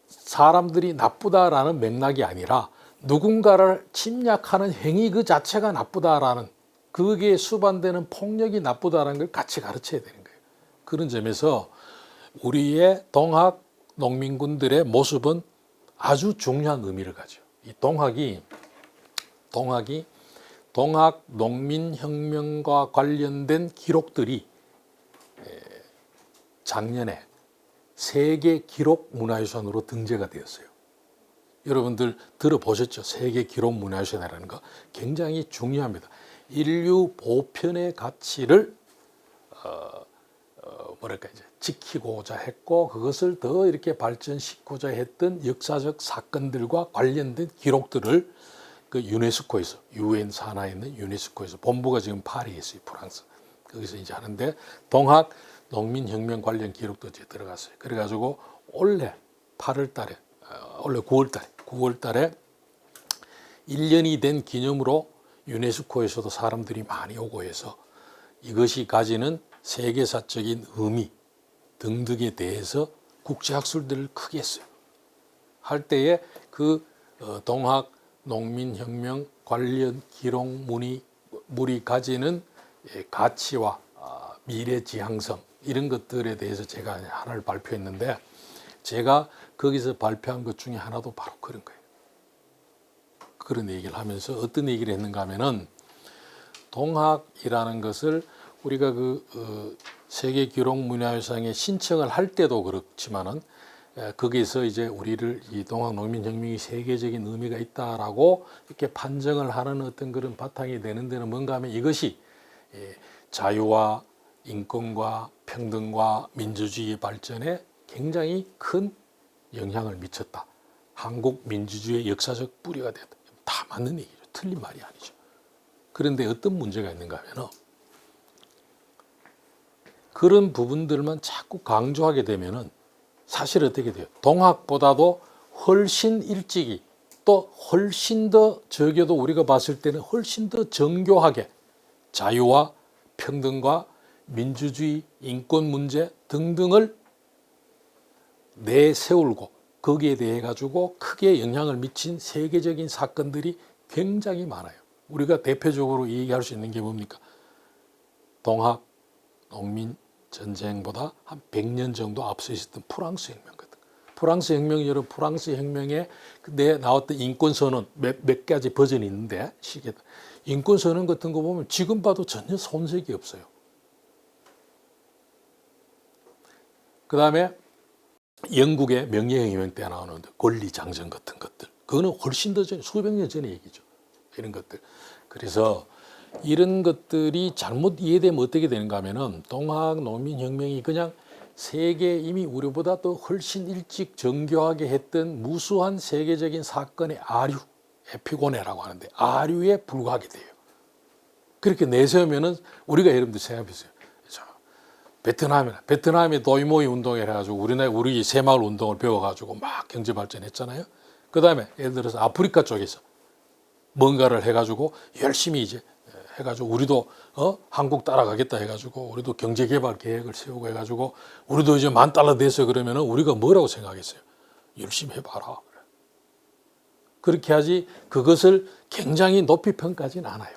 사람들이 나쁘다라는 맥락이 아니라 누군가를 침략하는 행위 그 자체가 나쁘다라는 거기에 수반되는 폭력이 나쁘다라는 걸 같이 가르쳐야 되는 거예요. 그런 점에서 우리의 동학 농민군들의 모습은 아주 중요한 의미를 가져요. 이 동학이 동학 농민혁명과 관련된 기록들이 작년에 세계 기록 문화유산으로 등재가 되었어요. 여러분들 들어보셨죠? 세계 기록 문화유산이라는 거 굉장히 중요합니다. 인류 보편의 가치를 이제 지키고자 했고 그것을 더 이렇게 발전시키고자 했던 역사적 사건들과 관련된 기록들을 그 유네스코에서 유엔 산하에 있는 유네스코에서 본부가 지금 파리에 있어요. 프랑스. 거기서 이제 하는데 동학 농민혁명 관련 기록도 이제 들어갔어요. 그래가지고 올해 8월 달에 원래 9월 달에 1년이 된 기념으로 유네스코에서도 사람들이 많이 오고 해서 이것이 가지는 세계사적인 의미 등등에 대해서 국제학술들을 크게 했어요. 할 때에 그 동학 농민혁명 관련 기록물이 가지는 가치와 미래지향성 이런 것들에 대해서 제가 하나를 발표했는데 제가 거기서 발표한 것 중에 하나도 바로 그런 거예요. 그런 얘기를 하면서 어떤 얘기를 했는가 하면은 동학이라는 것을 우리가 세계 기록 문화유산에 신청을 할 때도 그렇지만은 거기서 이제 우리를 이 동학농민혁명이 세계적인 의미가 있다라고 이렇게 판정을 하는 어떤 그런 바탕이 되는 데는 뭔가 하면 이것이 자유와 인권과 평등과 민주주의 발전에 굉장히 큰 영향을 미쳤다. 한국 민주주의의 역사적 뿌리가 됐다. 다 맞는 얘기죠. 틀린 말이 아니죠. 그런데 어떤 문제가 있는가 하면 그런 부분들만 자꾸 강조하게 되면은 사실 어떻게 돼요? 동학보다도 훨씬 일찍이 또 훨씬 더 적어도 우리가 봤을 때는 훨씬 더 정교하게 자유와 평등과 민주주의, 인권 문제 등등을 내세우고 거기에 대해 가지고 크게 영향을 미친 세계적인 사건들이 굉장히 많아요. 우리가 대표적으로 얘기할 수 있는 게 뭡니까? 동학 농민 전쟁보다 한 100년 정도 앞서 있었던 프랑스 혁명 같은 거. 프랑스 혁명, 여러분 프랑스 혁명에 내 나왔던 인권선언 몇 가지 버전이 있는데 시계 인권선언 같은 거 보면 지금 봐도 전혀 손색이 없어요. 그 다음에 영국의 명예혁명 때 나오는 권리장전 같은 것들. 그거는 훨씬 더 전에 수백 년 전의 얘기죠. 이런 것들. 그래서 이런 것들이 잘못 이해되면 어떻게 되는가 하면은 동학농민혁명이 그냥 세계 이미 우리보다 더 훨씬 일찍 정교하게 했던 무수한 세계적인 사건의 아류, 에피고네라고 하는데 아류에 불과하게 돼요. 그렇게 내세우면은 우리가 여러분들 생각해보세요. 베트남에 도이모이 운동을 해가지고 우리 새마을 운동을 배워가지고 막 경제 발전했잖아요. 그 다음에 예를 들어서 아프리카 쪽에서 뭔가를 해가지고 열심히 이제 해가지고 우리도 한국 따라가겠다 해가지고 우리도 경제개발 계획을 세우고 해가지고 우리도 이제 $10,000 돼서 그러면은 우리가 뭐라고 생각했어요? 열심히 해봐라. 그렇게 하지 그것을 굉장히 높이 평가하진 않아요.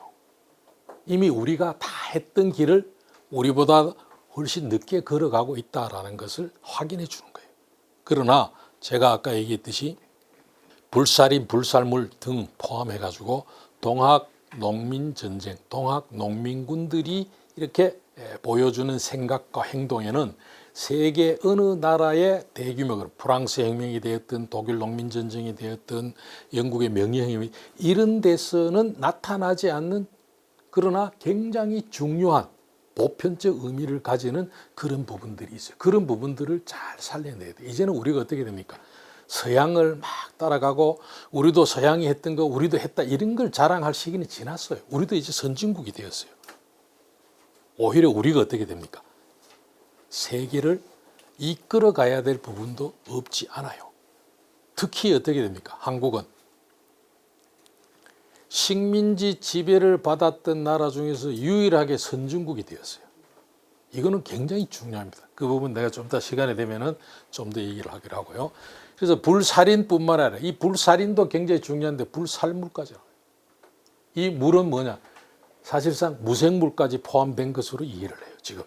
이미 우리가 다 했던 길을 우리보다 훨씬 늦게 걸어가고 있다라는 것을 확인해 주는 거예요. 그러나 제가 아까 얘기했듯이 불살인, 불살물 등 포함해가지고 동학 농민전쟁, 동학 농민군들이 이렇게 보여주는 생각과 행동에는 세계 어느 나라의 대규모 프랑스 혁명이 되었든 독일 농민전쟁이 되었든 영국의 명예혁명이 이런 데서는 나타나지 않는 그러나 굉장히 중요한 보편적 의미를 가지는 그런 부분들이 있어요. 그런 부분들을 잘 살려내야 돼요. 이제는 우리가 어떻게 됩니까? 서양을 막 따라가고 우리도 서양이 했던 거 우리도 했다 이런 걸 자랑할 시기는 지났어요. 우리도 이제 선진국이 되었어요. 오히려 우리가 어떻게 됩니까? 세계를 이끌어 가야 될 부분도 없지 않아요. 특히 어떻게 됩니까? 한국은 식민지 지배를 받았던 나라 중에서 유일하게 선진국이 되었어요. 이거는 굉장히 중요합니다. 그 부분 내가 좀 더 시간이 되면은 좀 더 얘기를 하기로 하고요. 그래서 불살인뿐만 아니라 이 불살인도 굉장히 중요한데 불살물까지 나와요. 이 물은 뭐냐? 사실상 무생물까지 포함된 것으로 이해를 해요. 지금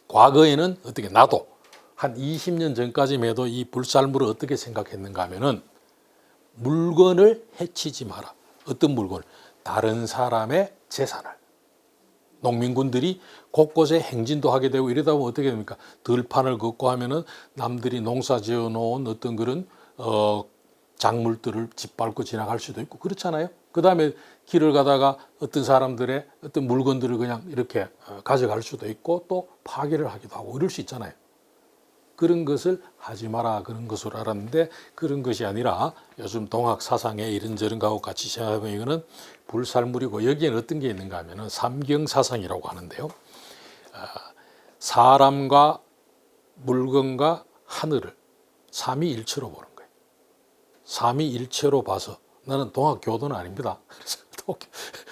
과거에는 어떻게 나도 한 20년 전까지만 해도 이 불살물을 어떻게 생각했는가 하면은 물건을 해치지 마라. 어떤 물건을? 다른 사람의 재산을. 농민군들이 곳곳에 행진도 하게 되고 이러다 보면 어떻게 됩니까? 들판을 걷고 하면은 남들이 농사 지어 놓은 어떤 그런 작물들을 짓밟고 지나갈 수도 있고 그렇잖아요. 그 다음에 길을 가다가 어떤 사람들의 어떤 물건들을 그냥 이렇게 가져갈 수도 있고 또 파괴를 하기도 하고 이럴 수 있잖아요. 그런 것을 하지 마라 그런 것으로 알았는데 그런 것이 아니라 요즘 동학 사상의 이런저런 거하고 같이 생각해보면 이거는 불살물이고 여기에는 어떤 게 있는가 하면은 삼경사상이라고 하는데요. 사람과 물건과 하늘을 삼위일체로 보는 거예요. 삼위일체로 봐서 나는 동학 교도는 아닙니다. 그래서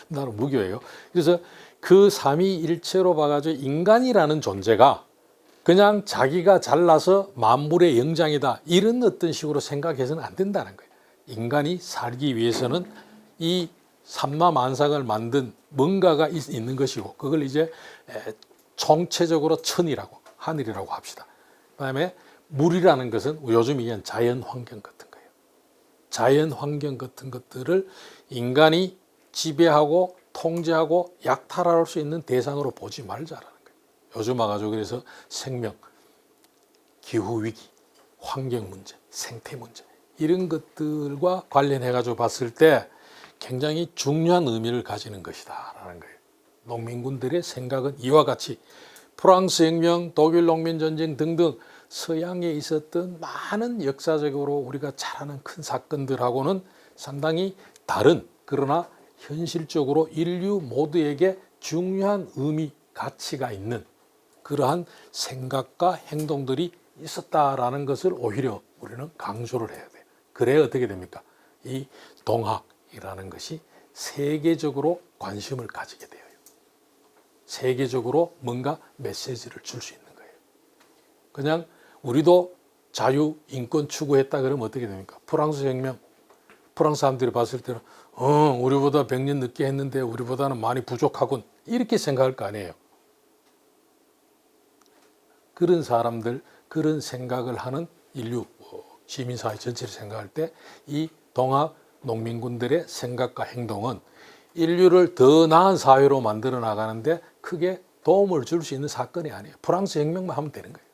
나는 무교예요. 그래서 그 삼위일체로 봐가지고 인간이라는 존재가 그냥 자기가 잘나서 만물의 영장이다 이런 어떤 식으로 생각해서는 안 된다는 거예요. 인간이 살기 위해서는 이 삼라만상을 만든 뭔가가 있는 것이고 그걸 이제 총체적으로 천이라고 하늘이라고 합시다. 그다음에 물이라는 것은 요즘 얘기하는 자연 환경 같은 거예요. 자연 환경 같은 것들을 인간이 지배하고 통제하고 약탈할 수 있는 대상으로 보지 말자라는 거예요. 요즘 와가지고 그래서 생명, 기후위기, 환경 문제, 생태 문제 이런 것들과 관련해 가지고 봤을 때 굉장히 중요한 의미를 가지는 것이다라는 거예요. 농민군들의 생각은 이와 같이 프랑스 혁명, 독일 농민 전쟁 등등 서양에 있었던 많은 역사적으로 우리가 잘 아는 큰 사건들하고는 상당히 다른, 그러나 현실적으로 인류 모두에게 중요한 의미, 가치가 있는 그러한 생각과 행동들이 있었다라는 것을 오히려 우리는 강조를 해야 돼요. 그래야 어떻게 됩니까? 이 동학이라는 것이 세계적으로 관심을 가지게 돼요. 세계적으로 뭔가 메시지를 줄 수 있는 거예요. 그냥 우리도 자유, 인권 추구했다 그러면 어떻게 됩니까? 프랑스 혁명, 프랑스 사람들이 봤을 때는 우리보다 100년 늦게 했는데 우리보다는 많이 부족하군 이렇게 생각할 거 아니에요. 그런 사람들, 그런 생각을 하는 인류 시민사회 전체를 생각할 때 이 동학 농민군들의 생각과 행동은 인류를 더 나은 사회로 만들어 나가는데 크게 도움을 줄 수 있는 사건이 아니에요. 프랑스 혁명만 하면 되는 거예요.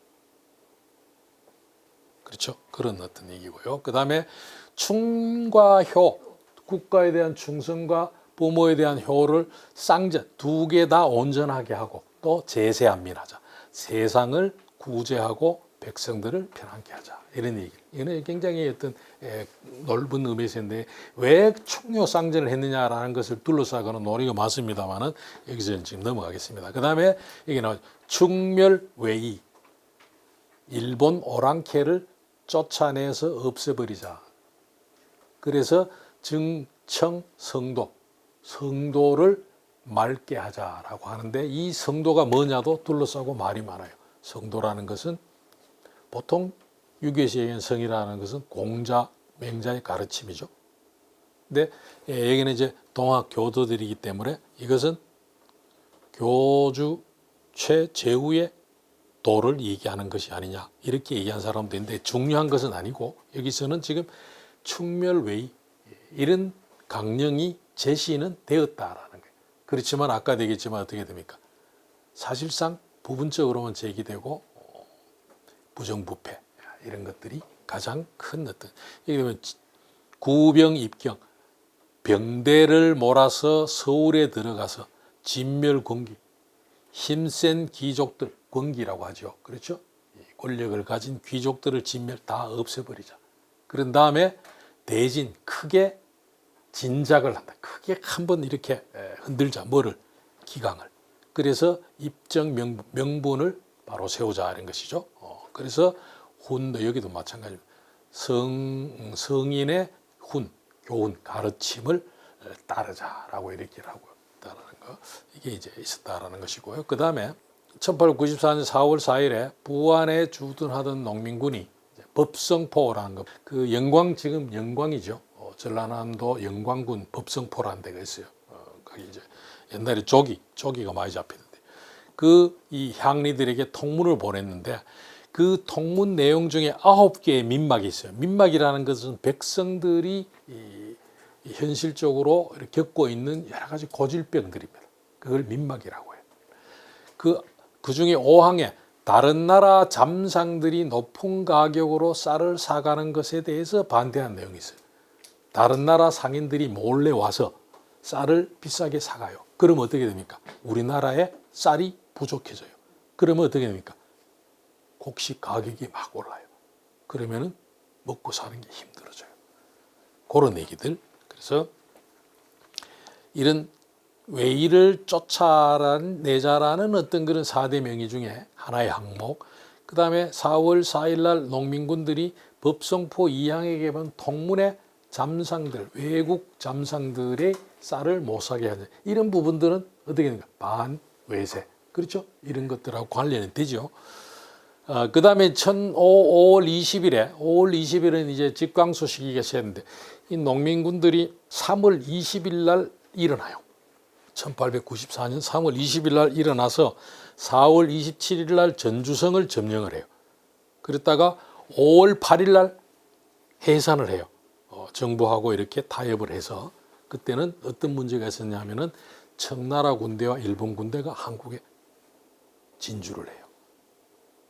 그렇죠? 그런 어떤 얘기고요. 그 다음에 충과 효, 국가에 대한 충성과 부모에 대한 효를 쌍전, 두 개 다 온전하게 하고 또 제세안민하자. 세상을 구제하고 백성들을 편안케 하자. 이런 얘기. 이거는 굉장히 어떤 넓은 의미에서 있는데 왜 충효 쌍전을 했느냐라는 것을 둘러싸고는 논의가 많습니다만은 여기서 지금 넘어가겠습니다. 그 다음에 여기 나와 충멸외이. 일본 오랑캐를 쫓아내서 없애버리자. 그래서 증청 성도, 성도를 맑게 하자라고 하는데 이 성도가 뭐냐도 둘러싸고 말이 많아요. 성도라는 것은 보통 유교에서 얘기하는 성이라는 것은 공자, 맹자의 가르침이죠. 근데 여기는 이제 동학 교도들이기 때문에 이것은 교주 최제후의 도를 얘기하는 것이 아니냐 이렇게 얘기한 사람도 있는데 중요한 것은 아니고 여기서는 지금 충멸외이 이런 강령이 제시는 되었다라는 거예요. 그렇지만 아까 얘기했지만 어떻게 됩니까? 사실상 부분적으로만 제기되고 부정부패 이런 것들이 가장 큰 어떤 예를 들면 구병입경 병대를 몰아서 서울에 들어가서 진멸권기 힘센 귀족들 권기라고 하죠. 그렇죠? 권력을 가진 귀족들을 진멸 다 없애버리자. 그런 다음에 대진 크게 진작을 한다. 크게 한번 이렇게 흔들자. 뭐를? 기강을. 그래서 입정 명분을 바로 세우자 이런 것이죠. 그래서 훈도 여기도 마찬가지입니다. 성인의 훈, 교훈, 가르침을 따르자라고 이렇게 하고 있다는 거. 이게 이제 있었다라는 것이고요. 그 다음에 1894년 4월 4일에 부안에 주둔하던 농민군이 법성포라는 거, 그 영광 지금 영광이죠. 전라남도 영광군 법성포라는 데가 있어요. 거기 이제 옛날에 조기가 많이 잡히는데 이 향리들에게 통문을 보냈는데 그 통문 내용 중에 9개의 민막이 있어요. 민막이라는 것은 백성들이 현실적으로 겪고 있는 여러 가지 고질병들입니다. 그걸 민막이라고 해요. 그 중에 5항에 다른 나라 잠상들이 높은 가격으로 쌀을 사가는 것에 대해서 반대한 내용이 있어요. 다른 나라 상인들이 몰래 와서 쌀을 비싸게 사가요. 그러면 어떻게 됩니까? 우리나라에 쌀이 부족해져요. 그러면 어떻게 됩니까? 곡식 가격이 막 올라요. 그러면은 먹고 사는 게 힘들어져요. 그런 얘기들. 그래서 이런 외의를 쫓아내자라는 어떤 그런 4대 명의 중에 하나의 항목. 그 다음에 4월 4일 날 농민군들이 법성포 이항에게 본 통문의 잠상들, 외국 잠상들의 쌀을 못 사게 하는 이런 부분들은 어떻게 됩니까? 반외세. 그렇죠? 이런 것들하고 관련이 되죠. 그 다음에 5월 20일은 이제 직광수 시기가 시작했는데 이 농민군들이 3월 20일 날 일어나요. 1894년 3월 20일 날 일어나서 4월 27일 날 전주성을 점령을 해요. 그랬다가 5월 8일 날 해산을 해요. 정부하고 이렇게 타협을 해서 그때는 어떤 문제가 있었냐 하면은 청나라 군대와 일본 군대가 한국에 진주를 해요.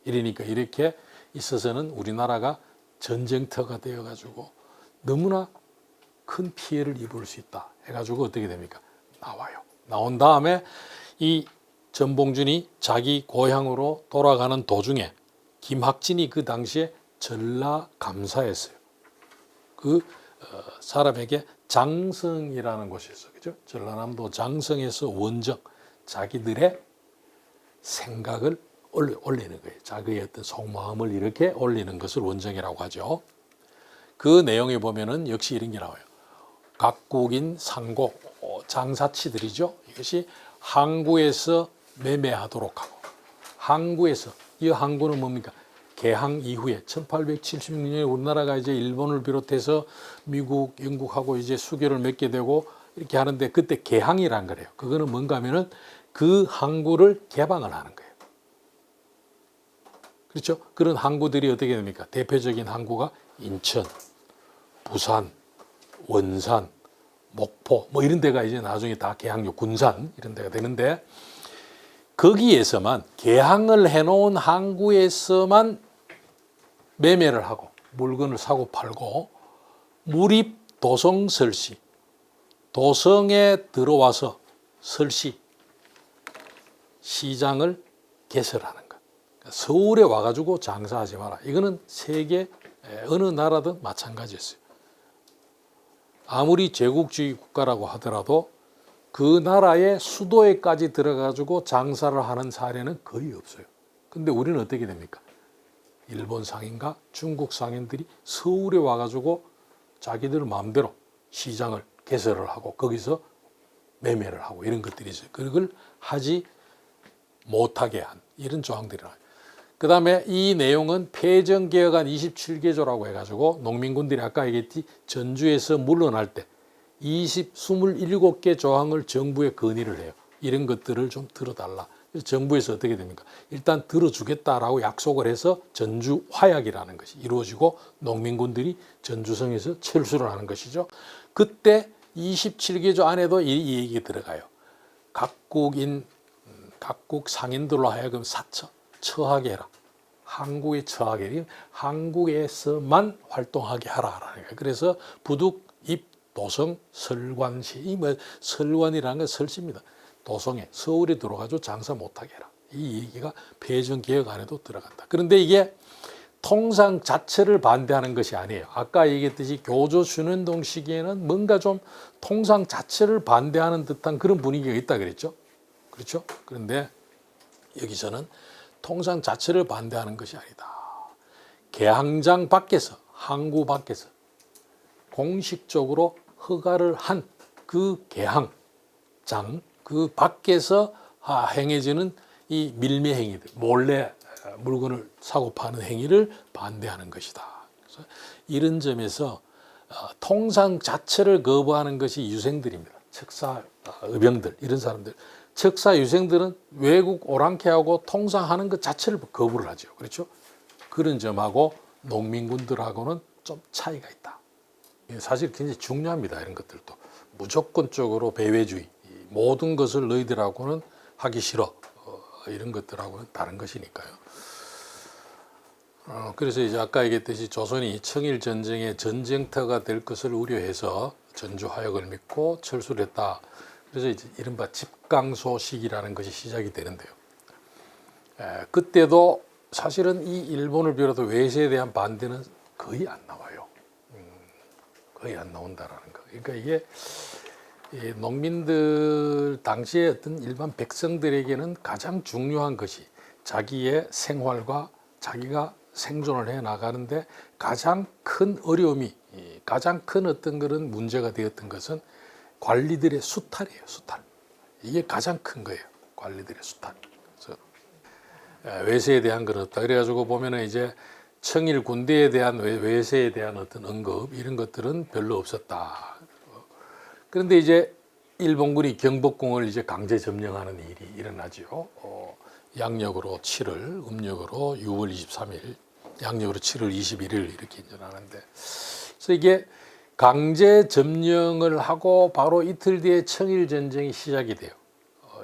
이러니까 이렇게 있어서는 우리나라가 전쟁터가 되어가지고 너무나 큰 피해를 입을 수 있다 해가지고 어떻게 됩니까? 나와요. 나온 다음에 이 전봉준이 자기 고향으로 돌아가는 도중에 김학진이 그 당시에 전라감사였어요. 그 사람에게 장성이라는 곳이 있어, 그죠? 전라남도 장성에서 원정, 자기들의 생각을 올리는 거예요. 자기의 어떤 속마음을 이렇게 올리는 것을 원정이라고 하죠. 그 내용에 보면은 역시 이런 게 나와요. 각국인 상고, 장사치들이죠. 이것이 항구에서 매매하도록 하고, 항구에서, 이 항구는 뭡니까? 개항 이후에 1876년에 우리나라가 이제 일본을 비롯해서 미국, 영국하고 이제 수교를 맺게 되고 이렇게 하는데 그때 개항이란 거래요. 그거는 뭔가 하면은 그 항구를 개방을 하는 거예요. 그렇죠? 그런 항구들이 어떻게 됩니까? 대표적인 항구가 인천, 부산, 원산, 목포 뭐 이런 데가 이제 나중에 다 개항요, 군산 이런 데가 되는데 거기에서만 개항을 해놓은 항구에서만 매매를 하고 물건을 사고 팔고 무립 도성 설시, 도성에 들어와서 설시, 시장을 개설하는 것. 서울에 와가지고 장사하지 마라. 이거는 세계 어느 나라든 마찬가지였어요. 아무리 제국주의 국가라고 하더라도 그 나라의 수도에까지 들어가지고 장사를 하는 사례는 거의 없어요. 근데 우리는 어떻게 됩니까? 일본 상인과 중국 상인들이 서울에 와가지고 자기들 마음대로 시장을 개설을 하고 거기서 매매를 하고 이런 것들이 있어요. 그걸 하지 못하게 한 이런 조항들이 나와요. 그 다음에 이 내용은 폐정개혁안 27개조라고 해가지고 농민군들이 아까 얘기했지 전주에서 물러날 때 27개 조항을 정부에 건의를 해요. 이런 것들을 좀 들어달라. 그래서 정부에서 어떻게 됩니까? 일단 들어주겠다라고 약속을 해서 전주 화약이라는 것이 이루어지고 농민군들이 전주성에서 철수를 하는 것이죠. 그때 27개조 안에도 이 얘기 들어가요. 각국인, 각국 상인들로 하여금 처하게 해라. 항구에 처하게 해라. 항구에서만 활동하게 하라라는 거예요. 그래서 부득, 입, 도성, 설관시, 이 뭐 설관이라는 건 설시입니다. 도성에 서울에 들어가서 장사 못하게 해라. 이 얘기가 폐정개혁안에도 들어간다. 그런데 이게 통상 자체를 반대하는 것이 아니에요. 아까 얘기했듯이 교조 순환동 시기에는 뭔가 좀 통상 자체를 반대하는 듯한 그런 분위기가 있다 그랬죠. 그렇죠? 그런데 여기서는 통상 자체를 반대하는 것이 아니다. 개항장 밖에서, 항구 밖에서 공식적으로 허가를 한 그 개항장 그 밖에서 행해지는 이 밀매 행위들, 몰래 물건을 사고 파는 행위를 반대하는 것이다. 그래서 이런 점에서 통상 자체를 거부하는 것이 유생들입니다. 척사 의병들 이런 사람들. 척사 유생들은 외국 오랑캐하고 통상하는 것 자체를 거부를 하죠. 그렇죠? 그런 점하고 농민군들하고는 좀 차이가 있다. 사실 굉장히 중요합니다. 이런 것들도. 무조건적으로 배회주의, 모든 것을 너희들하고는 하기 싫어. 이런 것들하고는 다른 것이니까요. 그래서 이제 아까 얘기했듯이 조선이 청일 전쟁의 전쟁터가 될 것을 우려해서 전주 화약을 믿고 철수를 했다. 그래서 이제 이른바 집강소식이라는 것이 시작이 되는데요. 그때도 사실은 이 일본을 비롯해 외세에 대한 반대는 거의 안 나와요. 거의 안 나온다라는 거. 그러니까 이게 농민들 당시에 어떤 일반 백성들에게는 가장 중요한 것이 자기의 생활과 자기가 생존을 해 나가는데 가장 큰 어려움이, 가장 큰 어떤 그런 문제가 되었던 것은 관리들의 수탈이에요. 수탈. 이게 가장 큰 거예요. 관리들의 수탈. 그래서 외세에 대한 건 없다. 그래가지고 보면은 이제 청일 군대에 대한 외세에 대한 어떤 언급 이런 것들은 별로 없었다. 그런데 이제 일본군이 경복궁을 이제 강제 점령하는 일이 일어나죠. 양력으로 7월, 음력으로 6월 23일, 양력으로 7월 21일 이렇게 일어나는데, 그래서 이게 강제 점령을 하고 바로 이틀 뒤에 청일 전쟁이 시작이 돼요.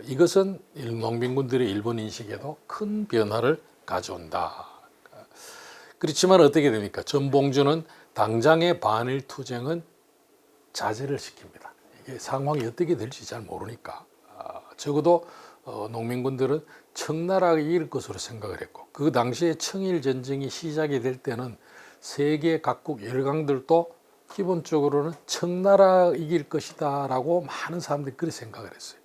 이것은 농민군들의 일본 인식에도 큰 변화를 가져온다. 그렇지만 어떻게 됩니까? 전봉주는 당장의 반일 투쟁은 자제를 시킵니다. 이게 상황이 어떻게 될지 잘 모르니까. 적어도 농민군들은 청나라가 이길 것으로 생각을 했고, 그 당시에 청일 전쟁이 시작이 될 때는 세계 각국 열강들도 기본적으로는 청나라 이길 것이다라고 많은 사람들이 그렇게 생각을 했어요.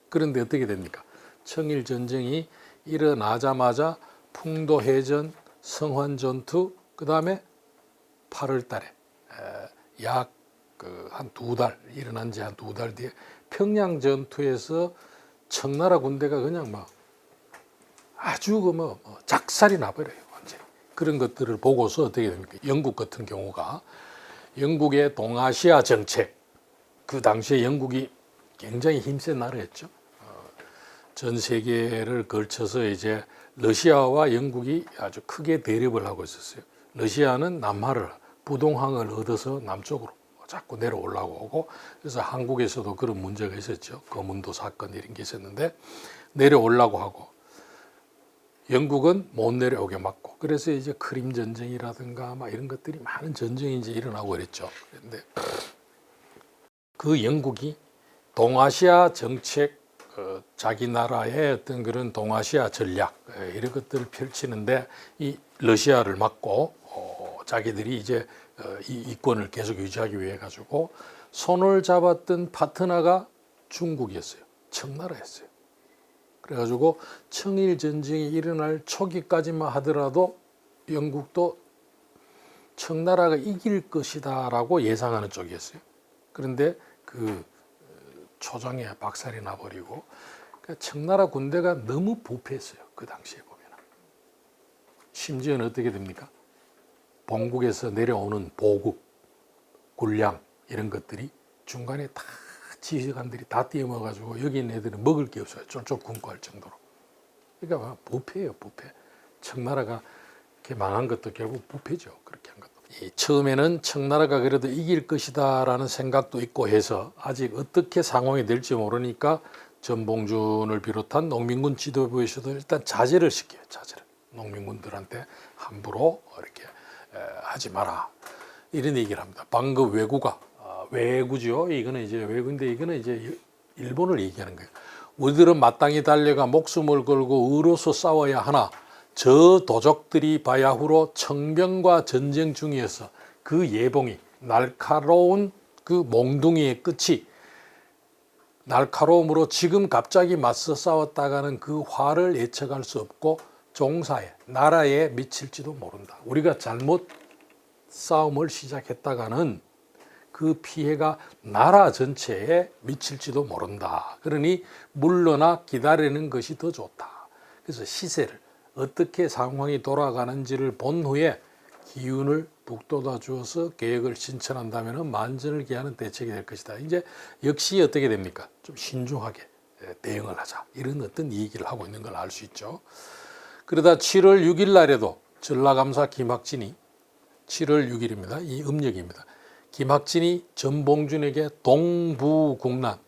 그런데 어떻게 됩니까? 청일 전쟁이 일어나자마자 풍도해전, 성환전투, 그 다음에 8월 달에 약 한 2달, 일어난 지 한 2달 뒤에 평양 전투에서 청나라 군대가 그냥 막 아주 작살이 나버려요. 완전히. 그런 것들을 보고서 어떻게 됩니까? 영국 같은 경우가 영국의 동아시아 정책, 그 당시에 영국이 굉장히 힘센 나라였죠. 전 세계를 걸쳐서 이제 러시아와 영국이 아주 크게 대립을 하고 있었어요. 러시아는 남하를 부동항을 얻어서 남쪽으로 자꾸 내려오려고 하고, 그래서 한국에서도 그런 문제가 있었죠. 거문도 사건 이런 게 있었는데 내려오려고 하고, 영국은 못 내려오게 막고, 그래서 이제 크림 전쟁이라든가 막 이런 것들이 많은 전쟁이 이제 일어나고 그랬죠. 그런데 그 영국이 동아시아 정책, 자기 나라의 어떤 그런 동아시아 전략 이런 것들을 펼치는데 이 러시아를 막고 자기들이 이제 이 이권을 계속 유지하기 위해 가지고 손을 잡았던 파트너가 중국이었어요. 청나라였어요. 그래가지고 청일 전쟁이 일어날 초기까지만 하더라도 영국도 청나라가 이길 것이다라고 예상하는 쪽이었어요. 그런데 그 초장에 박살이 나버리고, 그러니까 청나라 군대가 너무 부패했어요. 그 당시에 보면. 심지어는 어떻게 됩니까? 본국에서 내려오는 보급, 군량 이런 것들이 중간에 다 지휘관들이 다 뛰어먹어가지고 여기 있는 애들은 먹을 게 없어요. 쫄쫄 굶고 할 정도로. 그러니까 부패예요, 부패. 청나라가 이렇게 망한 것도 결국 부패죠. 그렇게 한 것도. 처음에는 청나라가 그래도 이길 것이다라는 생각도 있고 해서 아직 어떻게 상황이 될지 모르니까 전봉준을 비롯한 농민군 지도부에서도 일단 자제를 시켜요. 자제를. 농민군들한테 함부로 이렇게 하지 마라. 이런 얘기를 합니다. 방금 외구죠. 이거는 이제 외구인데 이거는 이제 일본을 얘기하는 거예요. 우리들은 마땅히 달려가 목숨을 걸고 의로서 싸워야 하나 저 도적들이 바야흐로 청병과 전쟁 중이어서 그 예봉이 날카로운 그 몽둥이의 끝이 날카로움으로 지금 갑자기 맞서 싸웠다가는 그 화를 예측할 수 없고 종사에 나라에 미칠지도 모른다. 우리가 잘못 싸움을 시작했다가는 그 피해가 나라 전체에 미칠지도 모른다. 그러니 물러나 기다리는 것이 더 좋다. 그래서 시세를 어떻게 상황이 돌아가는지를 본 후에 기운을 북돋아 주어서 계획을 신천한다면 만전을 기하는 대책이 될 것이다. 이제 역시 어떻게 됩니까? 좀 신중하게 대응을 하자. 이런 어떤 얘기를 하고 있는 걸 알 수 있죠. 그러다 7월 6일 날에도 전라감사 김학진이 7월 6일입니다. 이 음력입니다. 김학진이 전봉준에게 동부국난,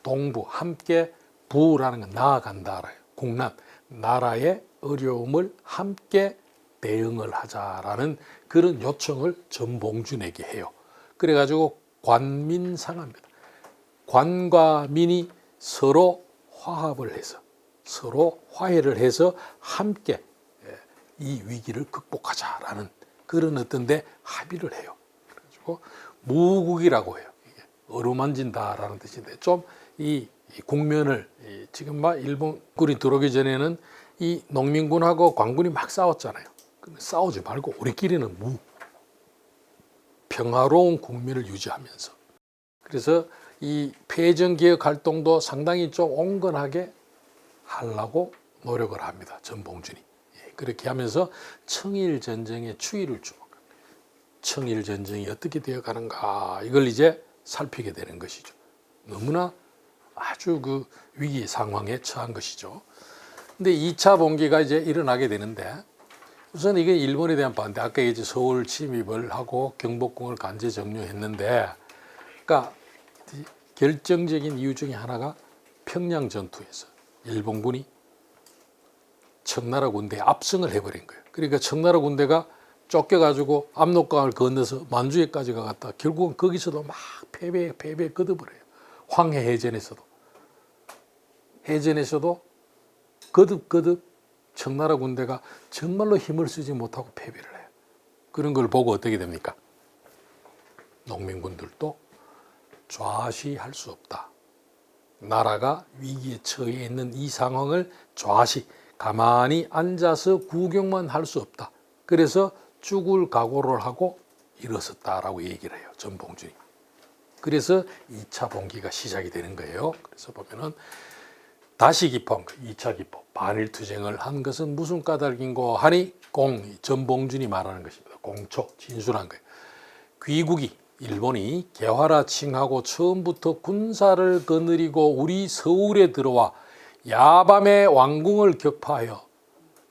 동부 함께 부라는 건 나아간다. 국난, 나라의 어려움을 함께 대응을 하자라는 그런 요청을 전봉준에게 해요. 그래가지고 관민상합니다. 관과 민이 서로 화합을 해서 서로 화해를 해서 함께 이 위기를 극복하자라는 그런 어떤 데 합의를 해요. 그래가지고 무국이라고 해요. 이게 어루만진다라는 뜻인데 좀 이 국면을 지금 막 일본군이 들어오기 전에는 이 농민군하고 관군이 막 싸웠잖아요. 싸우지 말고 우리끼리는 평화로운 국면을 유지하면서 그래서 이 패전개혁 활동도 상당히 좀 온건하게 하려고 노력을 합니다. 전봉준이. 그렇게 하면서 청일전쟁의 추이를 주목합니다. 청일전쟁이 어떻게 되어가는가 이걸 이제 살피게 되는 것이죠. 너무나 아주 그 위기 상황에 처한 것이죠. 근데 2차 봉기가 이제 일어나게 되는데 우선 이게 일본에 대한 반대. 아까 이제 서울 침입을 하고 경복궁을 강제 점령했는데, 그러니까 결정적인 이유 중에 하나가 평양 전투에서 일본군이 청나라 군대에 압승을 해버린 거예요. 그러니까 청나라 군대가 쫓겨가지고 압록강을 건너서 만주에까지 가갔다. 결국은 거기서도 막 패배 거듭을 해요. 황해해전에서도. 해전에서도 거듭 청나라 군대가 정말로 힘을 쓰지 못하고 패배를 해요. 그런 걸 보고 어떻게 됩니까? 농민군들도 좌시할 수 없다. 나라가 위기에 처해 있는 이 상황을 좌시, 가만히 앉아서 구경만 할 수 없다. 그래서 죽을 각오를 하고 일어섰다라고 얘기를 해요. 전봉준이. 그래서 2차 봉기가 시작이 되는 거예요. 그래서 보면은 다시 기포한 거, 2차 기포, 반일투쟁을 한 것은 무슨 까닭인고 하니 전봉준이 말하는 것입니다. 공초, 진술한 거예요. 귀국이 일본이 개화라 칭하고 처음부터 군사를 거느리고 우리 서울에 들어와 야밤에 왕궁을 격파하여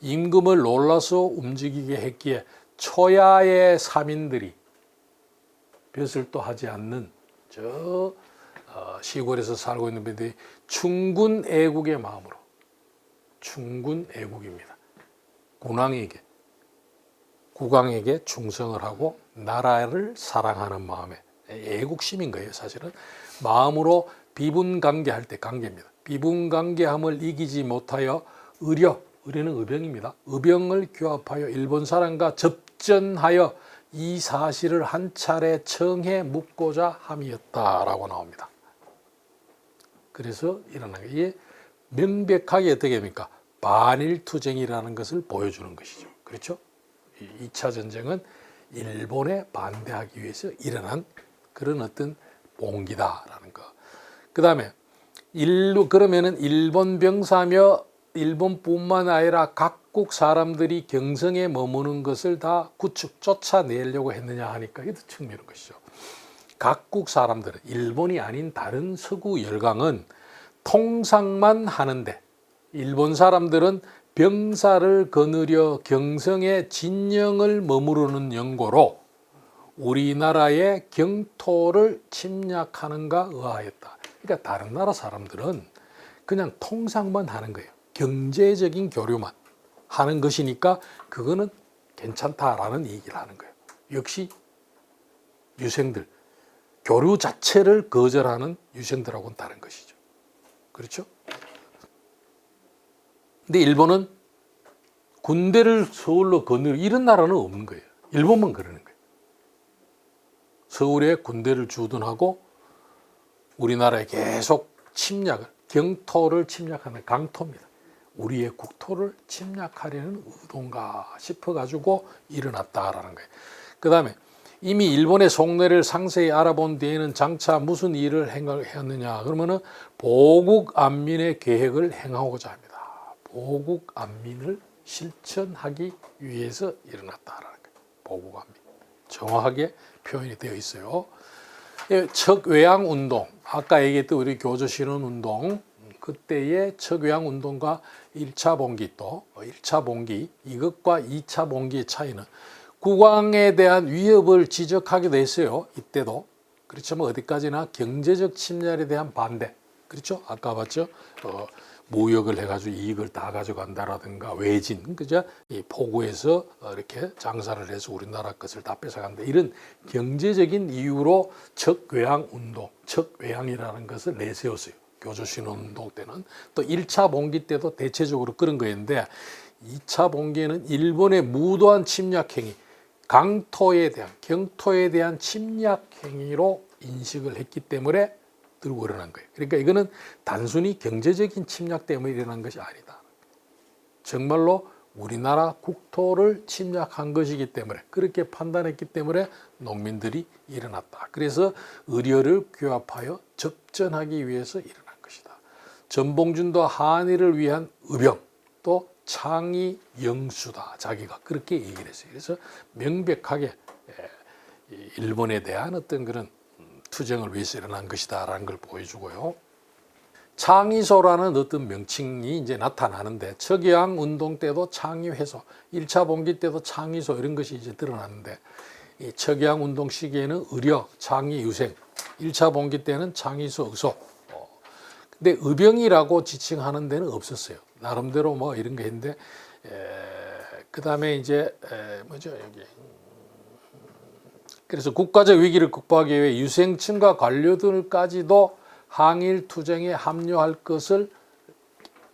임금을 놀라서 움직이게 했기에 초야의 사민들이 벼슬 또 하지 않는 저 시골에서 살고 있는 분들이 충군 애국의 마음으로, 충군 애국입니다. 국왕에게 충성을 하고 나라를 사랑하는 마음에 애국심인 거예요. 사실은 마음으로 비분관계할 때 관계입니다. 비분관계함을 이기지 못하여 의료는 의병입니다. 의병을 규합하여 일본 사람과 접전하여 이 사실을 한 차례 청해 묻고자 함이었다라고 나옵니다. 그래서 일어난 게 이게 명백하게 어떻게 됩니까? 반일투쟁이라는 것을 보여주는 것이죠. 그렇죠? 2차 전쟁은 일본에 반대하기 위해서 일어난 그런 어떤 봉기다라는 거. 그 다음에 그러면은 일본 병사며 일본뿐만 아니라 각국 사람들이 경성에 머무는 것을 다 쫓아내려고 했느냐 하니까 이것도 측면인 것이죠. 각국 사람들은 일본이 아닌 다른 서구 열강은 통상만 하는데 일본 사람들은 병사를 거느려 경성에 진영을 머무르는 연고로 우리나라의 경토를 침략하는가 의아하였다. 그러니까 다른 나라 사람들은 그냥 통상만 하는 거예요. 경제적인 교류만 하는 것이니까 그거는 괜찮다라는 얘기를 하는 거예요. 역시 유생들, 교류 자체를 거절하는 유생들하고는 다른 것이죠. 그렇죠? 근데 일본은 군대를 서울로 거느리고 이런 나라는 없는 거예요. 일본만 그러는 거예요. 서울에 군대를 주둔하고 우리나라에 계속 경토를 침략하는 강토입니다. 우리의 국토를 침략하려는 의도인가 싶어가지고 일어났다라는 거예요. 그 다음에 이미 일본의 속내를 상세히 알아본 뒤에는 장차 무슨 일을 행하느냐 그러면은 보국 안민의 계획을 행하고자 합니다. 보국 안민을 실천하기 위해서 일어났다라는 거예요. 보국 안민. 정확하게 표현이 되어 있어요. 척외양 운동, 아까 얘기했던 우리 교조 신원 운동, 그때의 척외양 운동과 1차 봉기 또 1차 봉기 이것과 2차 봉기의 차이는 국왕에 대한 위협을 지적하기도 했어요. 이때도. 그렇지만 어디까지나 경제적 침략에 대한 반대. 그렇죠? 아까 봤죠? 무역을 해가지고 이익을 다 가져간다라든가 외진, 그죠? 이 포구에서 이렇게 장사를 해서 우리나라 것을 다 뺏어간다. 이런 경제적인 이유로 척외양 운동, 척외양이라는 것을 내세웠어요. 교조신운동 때는. 또 1차 봉기 때도 대체적으로 그런 거였는데 2차 봉기에는 일본의 무도한 침략행위, 경토에 대한 침략행위로 인식을 했기 때문에 들고 일어난 거예요. 그러니까 이거는 단순히 경제적인 침략 때문에 일어난 것이 아니다. 정말로 우리나라 국토를 침략한 것이기 때문에 그렇게 판단했기 때문에 농민들이 일어났다. 그래서 의료를 규합하여 접전하기 위해서 일어난 것이다. 전봉준도 한일을 위한 의병 또 창의 영수다. 자기가 그렇게 얘기를 했어요. 그래서 명백하게 일본에 대한 어떤 그런 투쟁을 위해서 일어난 것이다라는 걸 보여주고요. 창의소라는 어떤 명칭이 이제 나타나는데 척외양 운동 때도 창의회소, 1차 봉기 때도 창의소 이런 것이 이제 드러났는데 이 척외양 운동 시기에는 의료, 창의, 유생, 1차 봉기 때는 창의소, 의소. 근데 의병이라고 지칭하는 데는 없었어요. 나름대로 뭐 이런 게 있는데 그다음에 이제 뭐죠 여기. 그래서 국가적 위기를 극복하기 위해 유생층과 관료들까지도 항일 투쟁에 합류할 것을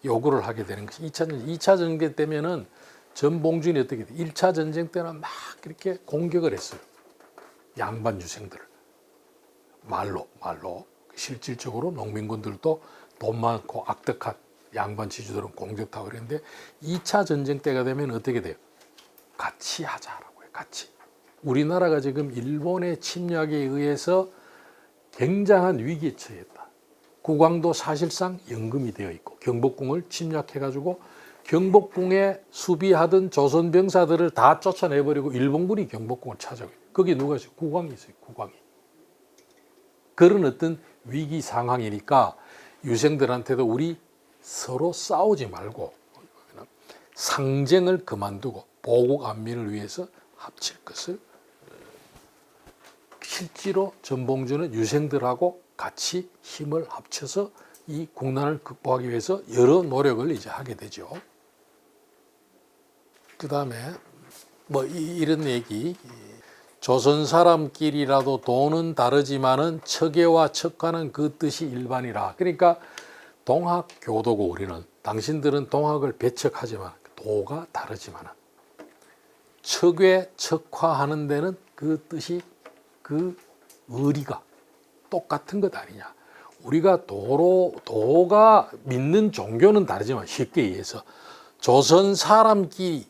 요구를 하게 되는 것이 2차 전쟁 때면은 전봉준이 어떻게 돼? 1차 전쟁 때는 막 이렇게 공격을 했어요. 양반 유생들을. 말로. 실질적으로 농민군들도 돈 많고 악덕한 양반 지주들은 공격하고 그랬는데 2차 전쟁 때가 되면 어떻게 돼요? 같이 하자라고 해요. 같이. 우리나라가 지금 일본의 침략에 의해서 굉장한 위기에 처했다. 국왕도 사실상 연금이 되어 있고 경복궁을 침략해가지고 경복궁에 수비하던 조선 병사들을 다 쫓아내버리고 일본군이 경복궁을 찾아가요. 거기 누가 있어요? 국왕이 있어요. 국왕이. 그런 어떤 위기 상황이니까 유생들한테도 우리 서로 싸우지 말고 상쟁을 그만두고 보국 안민을 위해서 합칠 것을 실제로 전봉준은 유생들하고 같이 힘을 합쳐서 이 국난을 극복하기 위해서 여러 노력을 이제 하게 되죠. 그 다음에 뭐 이런 얘기. 조선 사람끼리라도 돈은 다르지만은 척애와 척하는 그 뜻이 일반이라. 그러니까 동학교도고 우리는 당신들은 동학을 배척하지만 도가 다르지만은 척외 척화하는 데는 그 뜻이 그 의리가 똑같은 것 아니냐. 우리가 도가 믿는 종교는 다르지만 쉽게 얘기해서 조선 사람끼리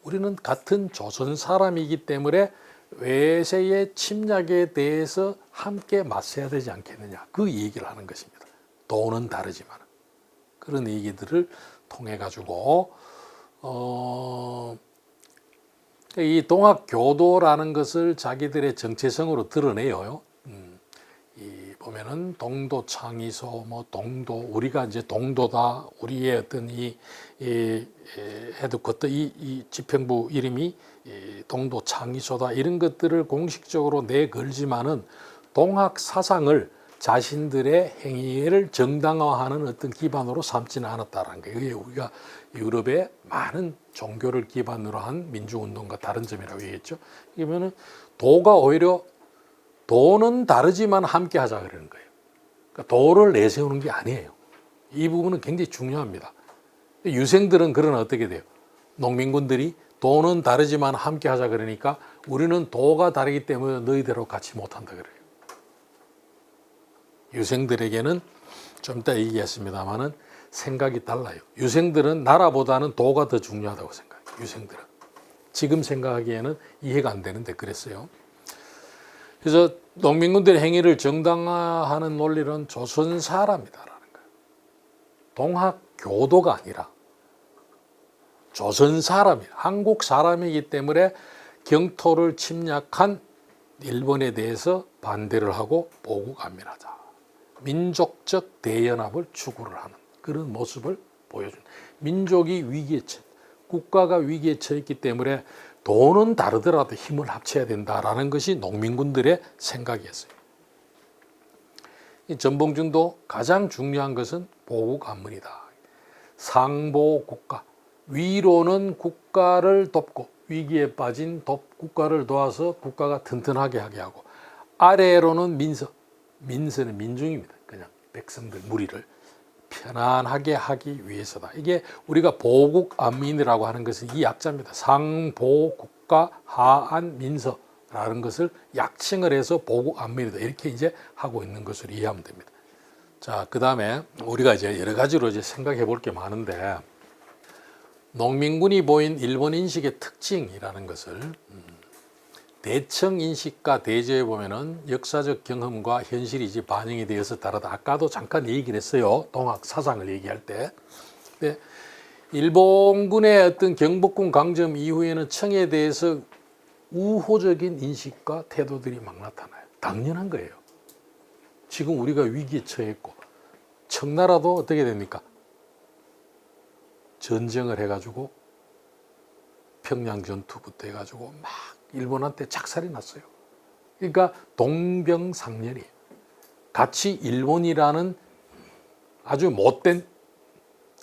우리는 같은 조선 사람이기 때문에 외세의 침략에 대해서 함께 맞서야 되지 않겠느냐. 그 얘기를 하는 것입니다. 도는 다르지만 그런 얘기들을 통해 가지고 이 동학교도라는 것을 자기들의 정체성으로 드러내요. 이 보면은 동도 창의소, 뭐 동도 우리가 이제 동도다. 우리의 어떤 이 헤드쿼터 이 집행부 이름이 동도 창의소다. 이런 것들을 공식적으로 내걸지만은 동학 사상을 자신들의 행위를 정당화하는 어떤 기반으로 삼지는 않았다라는 거예요. 이게 우리가 유럽의 많은 종교를 기반으로 한 민주운동과 다른 점이라고 얘기했죠. 그러면은 도가 오히려 도는 다르지만 함께 하자 그러는 거예요. 그러니까 도를 내세우는 게 아니에요. 이 부분은 굉장히 중요합니다. 유생들은 그러나 어떻게 돼요? 농민군들이 도는 다르지만 함께 하자 그러니까 우리는 도가 다르기 때문에 너희대로 같이 못한다 그래요. 유생들에게는 좀 이따 얘기했습니다만은 생각이 달라요. 유생들은 나라보다는 도가 더 중요하다고 생각해요. 유생들은. 지금 생각하기에는 이해가 안 되는데 그랬어요. 그래서 농민군들의 행위를 정당화하는 논리는 조선 사람이다라는 거예요. 동학교도가 아니라 조선 사람이에요. 한국 사람이기 때문에 경토를 침략한 일본에 대해서 반대를 하고 보국안민하자. 민족적 대연합을 추구를 하는 그런 모습을 보여준. 민족이 위기에 처, 국가가 위기에 처했기 때문에 도는 다르더라도 힘을 합쳐야 된다라는 것이 농민군들의 생각이었어요. 이 전봉준도 가장 중요한 것은 보국안민이다. 상보국가. 위로는 국가를 돕고 위기에 빠진 국가를 도와서 국가가 튼튼하게 하게 하고 아래로는 민서는 민중입니다. 그냥 백성들 무리를 편안하게 하기 위해서다. 이게 우리가 보국안민이라고 하는 것은 이 약자입니다. 상보국가 하안민서라는 것을 약칭을 해서 보국안민이다. 이렇게 이제 하고 있는 것으로 이해하면 됩니다. 자, 그 다음에 우리가 이제 여러 가지로 이제 생각해 볼 게 많은데 농민군이 보인 일본 인식의 특징이라는 것을 대청 인식과 대조해 보면은 역사적 경험과 현실이 이제 반영이 되어서 다르다. 아까도 잠깐 얘기를 했어요. 동학 사상을 얘기할 때. 근데 일본군의 어떤 경복궁 강점 이후에는 청에 대해서 우호적인 인식과 태도들이 막 나타나요. 당연한 거예요. 지금 우리가 위기에 처했고 청나라도 어떻게 됩니까? 전쟁을 해가지고 평양 전투부터 해가지고 막 일본한테 착살이 났어요. 그러니까 동병상련이에요. 같이 일본이라는 아주 못된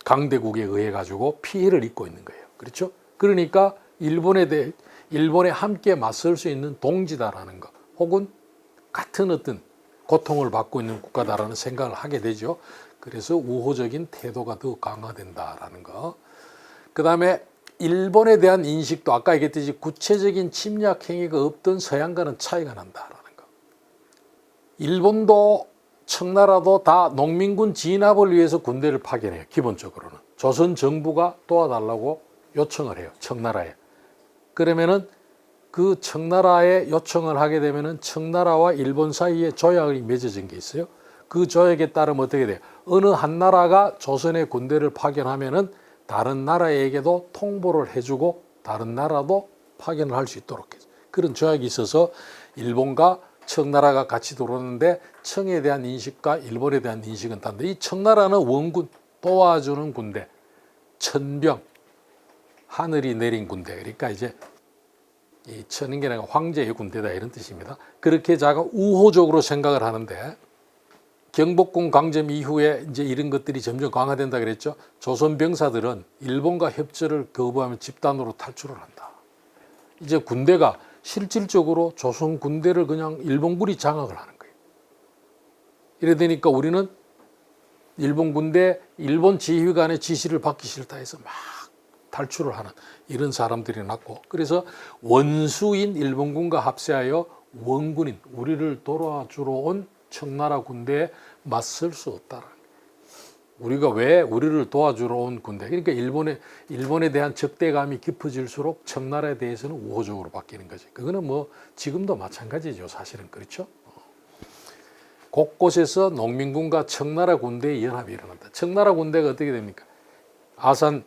강대국에 의해 가지고 피해를 입고 있는 거예요. 그렇죠? 그러니까 일본에 함께 맞설 수 있는 동지다라는 거, 혹은 같은 어떤 고통을 받고 있는 국가다라는 생각을 하게 되죠. 그래서 우호적인 태도가 더 강화된다라는 거. 그 다음에 일본에 대한 인식도 아까 얘기했듯이 구체적인 침략 행위가 없던 서양과는 차이가 난다라는 거. 일본도 청나라도 다 농민군 진압을 위해서 군대를 파견해요. 기본적으로는 조선 정부가 도와달라고 요청을 해요. 청나라에. 그러면은 그 청나라에 요청을 하게 되면은 청나라와 일본 사이에 조약이 맺어진 게 있어요. 그 조약에 따르면 어떻게 돼요? 어느 한 나라가 조선에 군대를 파견하면은 다른 나라에게도 통보를 해주고 다른 나라도 파견을 할 수 있도록 해서 그런 조약이 있어서 일본과 청나라가 같이 들어오는데 청에 대한 인식과 일본에 대한 인식은 다른데, 이 청나라는 원군, 도와주는 군대, 천병, 하늘이 내린 군대, 그러니까 이제 이 천인 게 아니라 황제의 군대다 이런 뜻입니다. 그렇게 자가 우호적으로 생각을 하는데, 경복궁 강점 이후에 이제 이런 것들이 점점 강화된다 그랬죠. 조선 병사들은 일본과 협조를 거부하면 집단으로 탈출을 한다. 이제 군대가 실질적으로 조선 군대를 그냥 일본군이 장악을 하는 거예요. 이래 되니까 우리는 일본 군대, 일본 지휘관의 지시를 받기 싫다 해서 막 탈출을 하는 이런 사람들이 났고, 그래서 원수인 일본군과 합세하여 원군인 우리를 돌아주러 온 청나라 군대에 맞설 수 없다라는 거예요. 우리가 왜 우리를 도와주러 온 군대, 그러니까 일본에 대한 적대감이 깊어질수록 청나라에 대해서는 우호적으로 바뀌는 거지. 그거는 뭐 지금도 마찬가지죠. 사실은 그렇죠. 곳곳에서 농민군과 청나라 군대의 연합이 일어난다. 청나라 군대가 어떻게 됩니까? 아산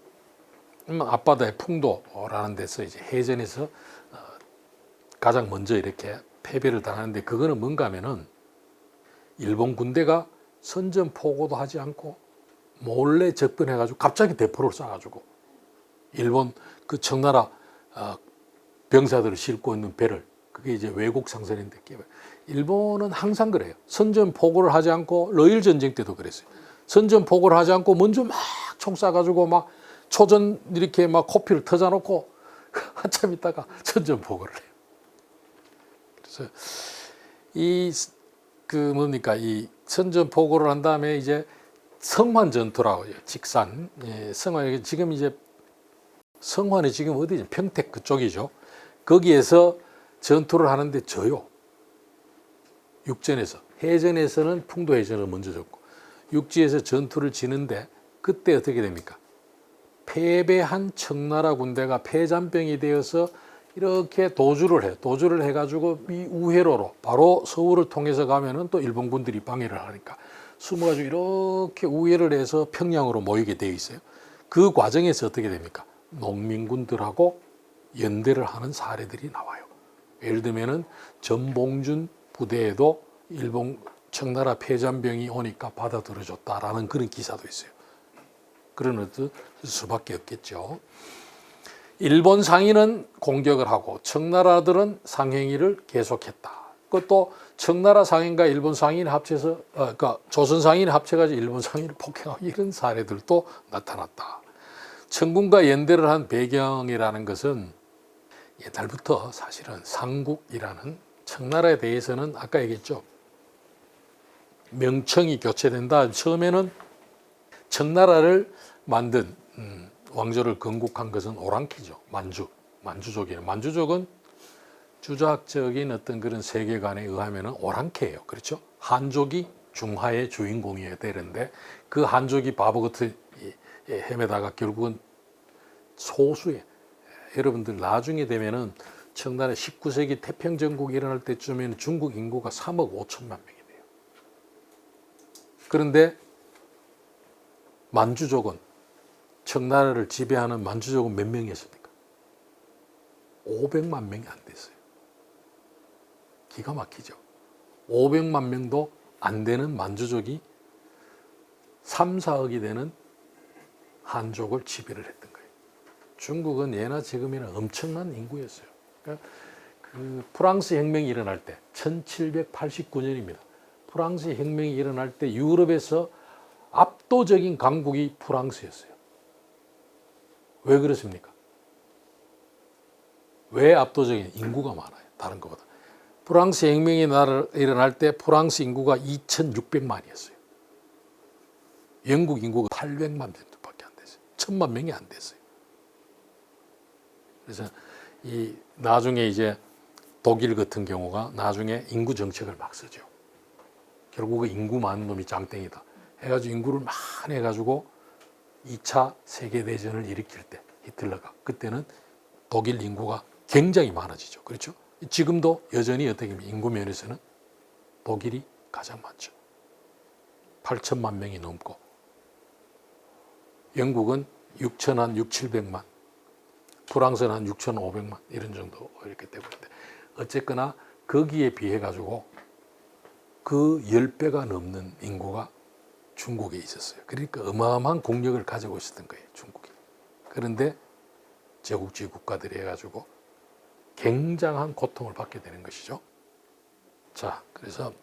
앞바다의 풍도라는 데서 이제 해전에서 가장 먼저 이렇게 패배를 당하는데, 그거는 뭔가 하면은 일본 군대가 선전포고도 하지 않고 몰래 접근해가지고 갑자기 대포를 쏴가지고 일본 그 청나라 병사들을 싣고 있는 배를, 그게 이제 왜곡 상선인데, 일본은 항상 그래요. 선전포고를 하지 않고, 러일 전쟁 때도 그랬어요. 선전포고를 하지 않고 먼저 막 총 쏴가지고 막 초전 이렇게 막 코피를 터져놓고 한참 있다가 선전포고를 해요. 그래서 이 선전포고를 한 다음에 이제 성환 전투라고 해요. 직산. 성환, 지금 이제 성환이 지금 어디죠? 평택 그쪽이죠. 거기에서 전투를 하는데 져요. 육전에서. 해전에서는 풍도해전을 먼저 졌고, 육지에서 전투를 지는데 그때 어떻게 됩니까? 패배한 청나라 군대가 패잔병이 되어서 이렇게 도주를 해요. 도주를 해가지고 이 우회로로 바로 서울을 통해서 가면은 또 일본 군들이 방해를 하니까 숨어가지고 이렇게 우회를 해서 평양으로 모이게 되어 있어요. 그 과정에서 어떻게 됩니까? 농민군들하고 연대를 하는 사례들이 나와요. 예를 들면은 전봉준 부대에도 일본 청나라 패잔병이 오니까 받아들여줬다라는 그런 기사도 있어요. 그런 수밖에 없겠죠. 일본 상인은 공격을 하고 청나라들은 상행위를 계속했다. 그것도 청나라 상인과 일본 상인이 합쳐서, 그러니까 조선 상인이 합쳐가지고 일본 상인을 폭행하고 이런 사례들도 나타났다. 청군과 연대를 한 배경이라는 것은 옛날부터 사실은 삼국이라는 청나라에 대해서는 아까 얘기했죠. 명청이 교체된다. 처음에는 청나라를 만든 왕조를 건국한 것은 오랑캐죠. 만주족이에요. 만주족은 주자학적인 어떤 그런 세계관에 의하면 오랑캐예요. 그렇죠? 한족이 중하의 주인공이어야 되는데 그 한족이 바보같이 헤매다가 결국은 소수의, 여러분들 나중에 되면은 청나라 19세기 태평전국이 일어날 때쯤에는 중국 인구가 3억 5천만 명이 돼요. 그런데 만주족은, 청나라를 지배하는 만주족은 몇 명이었습니까? 500만 명이 안 됐어요. 기가 막히죠. 500만 명도 안 되는 만주족이 3, 4억이 되는 한족을 지배를 했던 거예요. 중국은 예나 지금이나 엄청난 인구였어요. 그러니까 그 프랑스 혁명이 일어날 때 1789년입니다. 프랑스 혁명이 일어날 때 유럽에서 압도적인 강국이 프랑스였어요. 왜 그렇습니까? 왜 압도적인 인구가 많아요. 다른 것보다. 프랑스 혁명이 일어날 때 프랑스 인구가 2,600만이었어요. 영국 인구가 800만 정도밖에 안 됐어요. 1,000만 명이 안 됐어요. 그래서 이 나중에 이제 독일 같은 경우가 나중에 인구 정책을 막 쓰죠. 결국은 인구 많은 놈이 짱땡이다 해가지고 인구를 많이 해가지고 2차 세계대전을 일으킬 때 히틀러가 그때는 독일 인구가 굉장히 많아지죠. 그렇죠? 지금도 여전히 어떻게 보면 인구 면에서는 독일이 가장 많죠. 8천만 명이 넘고 영국은 6천 700만, 프랑스는 한 6,500만 이런 정도 이렇게 되고 있는데 어쨌거나 거기에 비해 가지고 그 10배가 넘는 인구가 중국에 있었어요. 그러니까 어마어마한 국력을 가지고 있었던 거예요, 중국이. 그런데 제국주의 국가들이 해가지고 굉장한 고통을 받게 되는 것이죠. 자, 그래서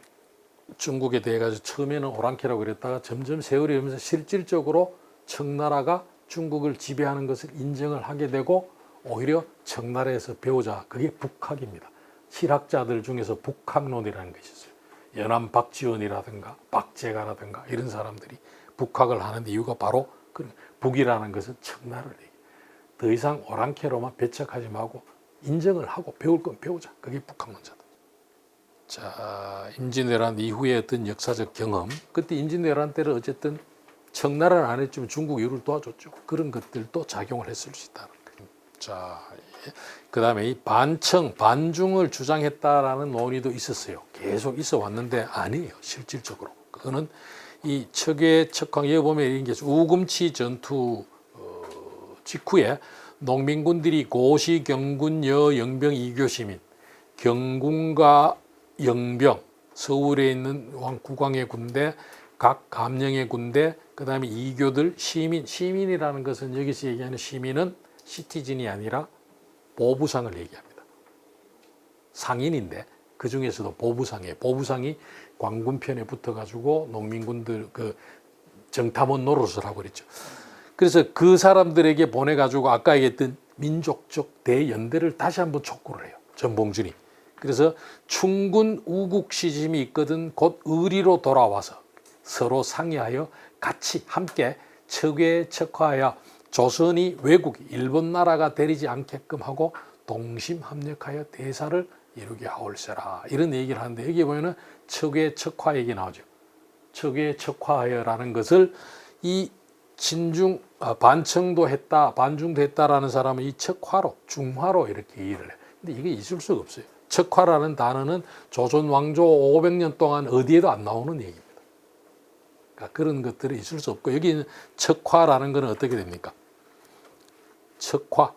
중국에 대해 가지고 처음에는 오랑캐라고 그랬다가 점점 세월이 흐르면서 실질적으로 청나라가 중국을 지배하는 것을 인정을 하게 되고 오히려 청나라에서 배우자, 그게 북학입니다. 실학자들 중에서 북학론이라는 것이 있어요. 연암 박지원이라든가 박재가라든가 이런 사람들이 북학을 하는 이유가 바로 북이라는 것은 청나라를 얘기해요. 더 이상 오랑캐로만 배척하지 말고 인정을 하고 배울 건 배우자. 그게 북학론자다. 자, 임진왜란 이후의 어떤 역사적 경험. 그때 임진왜란 때는 어쨌든 청나라는 안 했지만 중국 이후를 도와줬죠. 그런 것들도 작용을 했을 수 있다는 거예요. 자, 그 다음에 이 반청, 반중을 주장했다라는 논의도 있었어요. 계속 있어 왔는데 아니에요. 실질적으로. 그거는 이 척의 척황, 여기 보면 이런 게 우금치 전투 직후에 농민군들이 고시, 경군, 여, 영병, 이교 시민, 경군과 영병, 서울에 있는 국왕의 군대, 각 감령의 군대, 그 다음에 이교들, 시민이라는 것은 여기서 얘기하는 시민은 시티즌이 아니라 보부상을 얘기합니다. 상인인데 그 중에서도 보부상이에요. 보부상이 관군편에 붙어가지고 농민군들 그 정탐원 노릇을 하고 그랬죠. 그래서 그 사람들에게 보내가지고 아까 얘기했던 민족적 대연대를 다시 한번 촉구를 해요. 전봉준이. 그래서 충군 우국 시즘이 있거든 곧 의리로 돌아와서 서로 상의하여 같이 함께 척에 척화하여 조선이 외국 일본 나라가 되리지 않게끔 하고 동심 합력하여 대사를 이루게 하올세라 이런 얘기를 하는데 여기 보면은 척에 척화 얘기 나오죠. 척에 척화하여라는 것을 이 친중 반청도 했다 반중도 했다라는 사람은 이 척화로 중화로 이렇게 이해를 해. 근데 이게 있을 수가 없어요. 척화라는 단어는 조선 왕조 500년 동안 어디에도 안 나오는 얘기입니다. 그러니까 그런 것들이 있을 수 없고 여기는 척화라는 것은 어떻게 됩니까? 척화,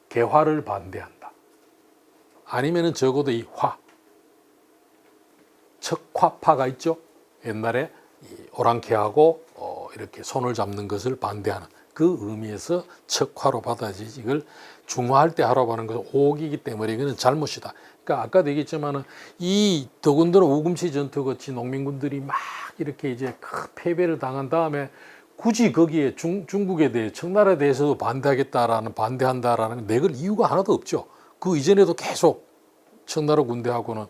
개화를 반대한다. 아니면은 적어도 이 화, 척화파가 있죠. 옛날에 이 오랑캐하고 이렇게 손을 잡는 것을 반대하는 그 의미에서 척화로 받아들이지 이걸 중화할 때 하라고 하는 것은 오기이기 때문에 이거는 잘못이다. 그러니까 아까도 얘기했지만은 이 더군다나 우금치 전투 같이 농민군들이 막 이렇게 이제 큰 패배를 당한 다음에 굳이 거기에 중국에 대해 청나라에 대해서도 반대한다라는 내걸 이유가 하나도 없죠. 그 이전에도 계속 청나라 군대하고는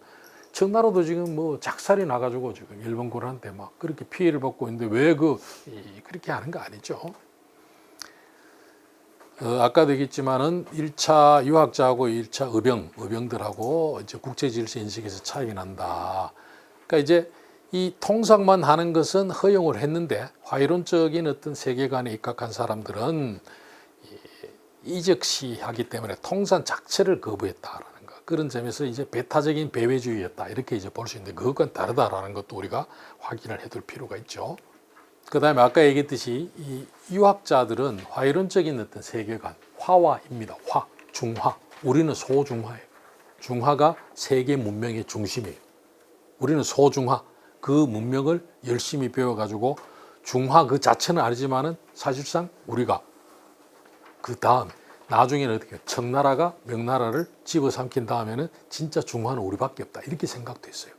청나라도 지금 뭐 작살이 나가지고 지금 일본군한테 막 그렇게 피해를 받고 있는데 왜 그렇게 하는 거 아니죠. 아까도 얘기했지만은 1차 유학자하고 1차 의병들하고 이제 국제 질서 인식에서 차이가 난다. 그러니까 이제 이 통상만 하는 것은 허용을 했는데 화이론적인 어떤 세계관에 입각한 사람들은 이적시하기 때문에 통상 자체를 거부했다라는 거. 그런 점에서 이제 배타적인 배회주의였다 이렇게 이제 볼 수 있는데 그것과는 다르다라는 것도 우리가 확인을 해둘 필요가 있죠. 그다음에 아까 얘기했듯이 이 유학자들은 화이론적인 어떤 세계관, 화와입니다. 화, 중화. 우리는 소중화예요. 중화가 세계 문명의 중심이에요. 우리는 소중화. 그 문명을 열심히 배워가지고 중화 그 자체는 아니지만은 사실상 우리가 그 다음 나중에는 어떻게 청나라가 명나라를 집어삼킨 다음에는 진짜 중화는 우리밖에 없다 이렇게 생각됐어요.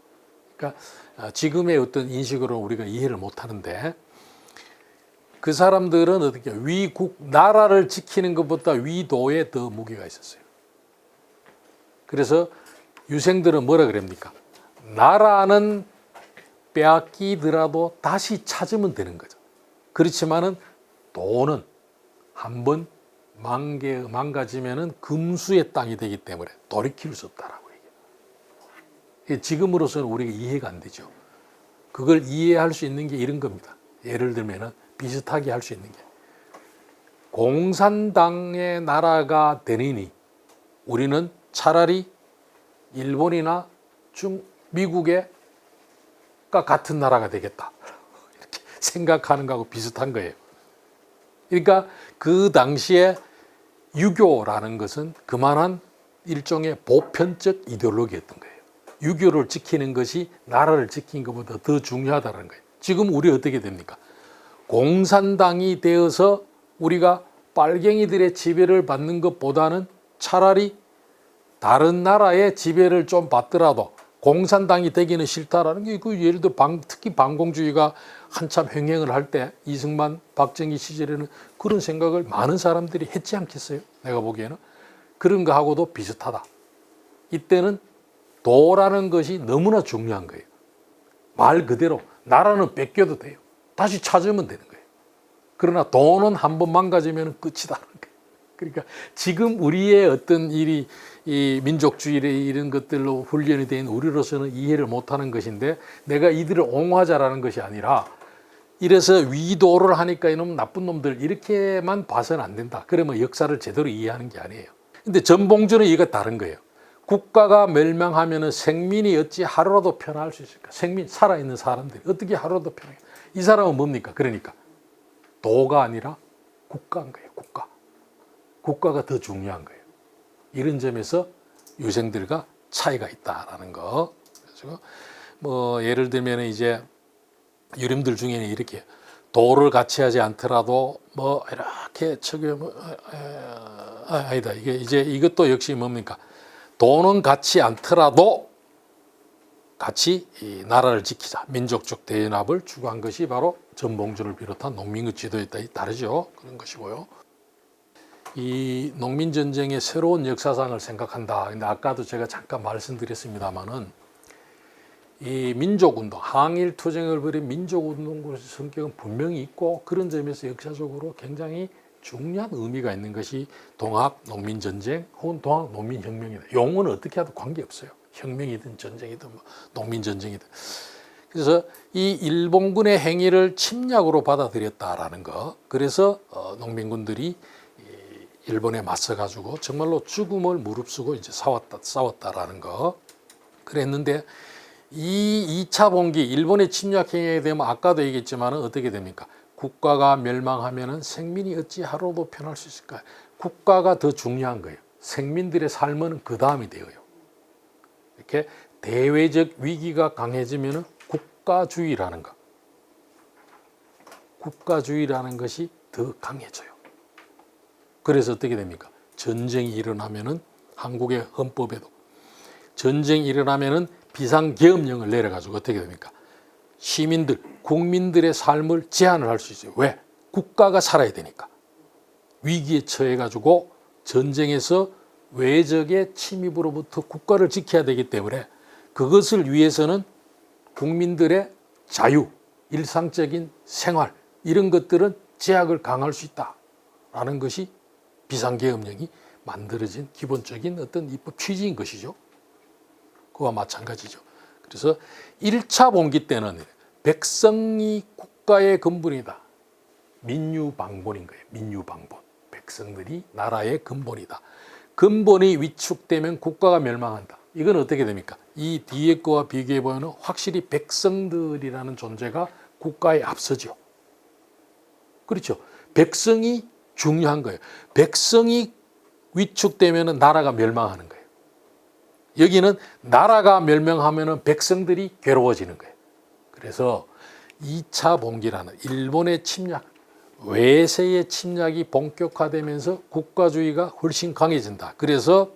그러니까 지금의 어떤 인식으로 우리가 이해를 못하는데 그 사람들은 어떻게 위국 나라를 지키는 것보다 위도에 더 무게가 있었어요. 그래서 유생들은 뭐라 그럽니까? 나라는 빼앗기더라도 다시 찾으면 되는 거죠. 그렇지만은 돈은 한번 망가지면은 금수의 땅이 되기 때문에 돌이킬 수 없다라고 얘기해요. 지금으로서는 우리가 이해가 안 되죠. 그걸 이해할 수 있는 게 이런 겁니다. 예를 들면은 비슷하게 할 수 있는 게 공산당의 나라가 되느니 우리는 차라리 일본이나 미국과 같은 나라가 되겠다. 이렇게 생각하는 거하고 비슷한 거예요. 그러니까 그 당시에 유교라는 것은 그만한 일종의 보편적 이데올로기였던 거예요. 유교를 지키는 것이 나라를 지키는 것보다 더 중요하다는 거예요. 지금 우리 어떻게 됩니까? 공산당이 되어서 우리가 빨갱이들의 지배를 받는 것보다는 차라리 다른 나라의 지배를 좀 받더라도 공산당이 되기는 싫다라는 게 예를 들어 특히 반공주의가 한참 횡행을 할 때 이승만, 박정희 시절에는 그런 생각을 많은 사람들이 했지 않겠어요? 내가 보기에는 그런 거하고도 비슷하다. 이때는 도라는 것이 너무나 중요한 거예요. 말 그대로 나라는 뺏겨도 돼요. 다시 찾으면 되는 거예요. 그러나 돈은 한번 망가지면 끝이다는 거예요. 그러니까 지금 우리의 어떤 일이 이 민족주의 이런 것들로 훈련이 된 우리로서는 이해를 못하는 것인데 내가 이들을 옹호하자라는 것이 아니라 이래서 위도를 하니까 이놈 나쁜 놈들 이렇게만 봐서는 안 된다. 그러면 역사를 제대로 이해하는 게 아니에요. 근데 전봉준은 이거 다른 거예요. 국가가 멸망하면 생민이 어찌 하루라도 편할 수 있을까? 생민, 살아있는 사람들이 어떻게 하루라도 편해? 이 사람은 뭡니까? 그러니까 도가 아니라 국가인 거예요. 국가. 국가가 더 중요한 거예요. 이런 점에서 유생들과 차이가 있다라는 거. 그래서 뭐 예를 들면 이제 유림들 중에는 이렇게 도를 같이 하지 않더라도 뭐 이렇게 아니다. 이게 이제 이것도 역시 뭡니까? 도는 같이 않더라도 같이 이 나라를 지키자. 민족적 대연합을 추구한 것이 바로 전봉준을 비롯한 농민의 지도에 다르죠. 그런 것이고요. 이 농민전쟁의 새로운 역사상을 생각한다. 근데 아까도 제가 잠깐 말씀드렸습니다만은 이 민족운동, 항일투쟁을 벌인 민족운동의 성격은 분명히 있고 그런 점에서 역사적으로 굉장히 중요한 의미가 있는 것이 동학농민전쟁 혹은 동학농민혁명이다. 용어는 어떻게 하든 관계없어요. 혁명이든 전쟁이든 뭐 농민전쟁이든. 그래서 이 일본군의 행위를 침략으로 받아들였다라는 거. 그래서 농민군들이 일본에 맞서가지고 정말로 죽음을 무릅쓰고 이제 싸웠다라는 거. 그랬는데 이 2차 봉기, 일본의 침략 행위에 되면 아까도 얘기했지만 어떻게 됩니까? 국가가 멸망하면 생민이 어찌 하루도 편할 수 있을까? 국가가 더 중요한 거예요. 생민들의 삶은 그 다음이 되어요. 이렇게 대외적 위기가 강해지면 국가주의라는 것. 국가주의라는 것이 더 강해져요. 그래서 어떻게 됩니까? 전쟁이 일어나면은 한국의 헌법에도 전쟁이 일어나면은 비상계엄령을 내려가지고 어떻게 됩니까? 시민들, 국민들의 삶을 제한을 할 수 있어요. 왜? 국가가 살아야 되니까. 위기에 처해가지고 전쟁에서 외적의 침입으로부터 국가를 지켜야 되기 때문에 그것을 위해서는 국민들의 자유, 일상적인 생활 이런 것들은 제약을 강할 수 있다라는 것이 비상계엄령이 만들어진 기본적인 어떤 입법 취지인 것이죠. 그와 마찬가지죠. 그래서 1차 봉기 때는 백성이 국가의 근본이다. 민유방본인 거예요. 민유방본. 백성들이 나라의 근본이다. 근본이 위축되면 국가가 멸망한다. 이건 어떻게 됩니까? 이 뒤에 거와 비교해 보면 확실히 백성들이라는 존재가 국가에 앞서죠. 그렇죠. 백성이 중요한 거예요. 백성이 위축되면 나라가 멸망하는 거예요. 여기는 나라가 멸망하면 백성들이 괴로워지는 거예요. 그래서 2차 봉기라는 일본의 침략, 외세의 침략이 본격화되면서 국가주의가 훨씬 강해진다. 그래서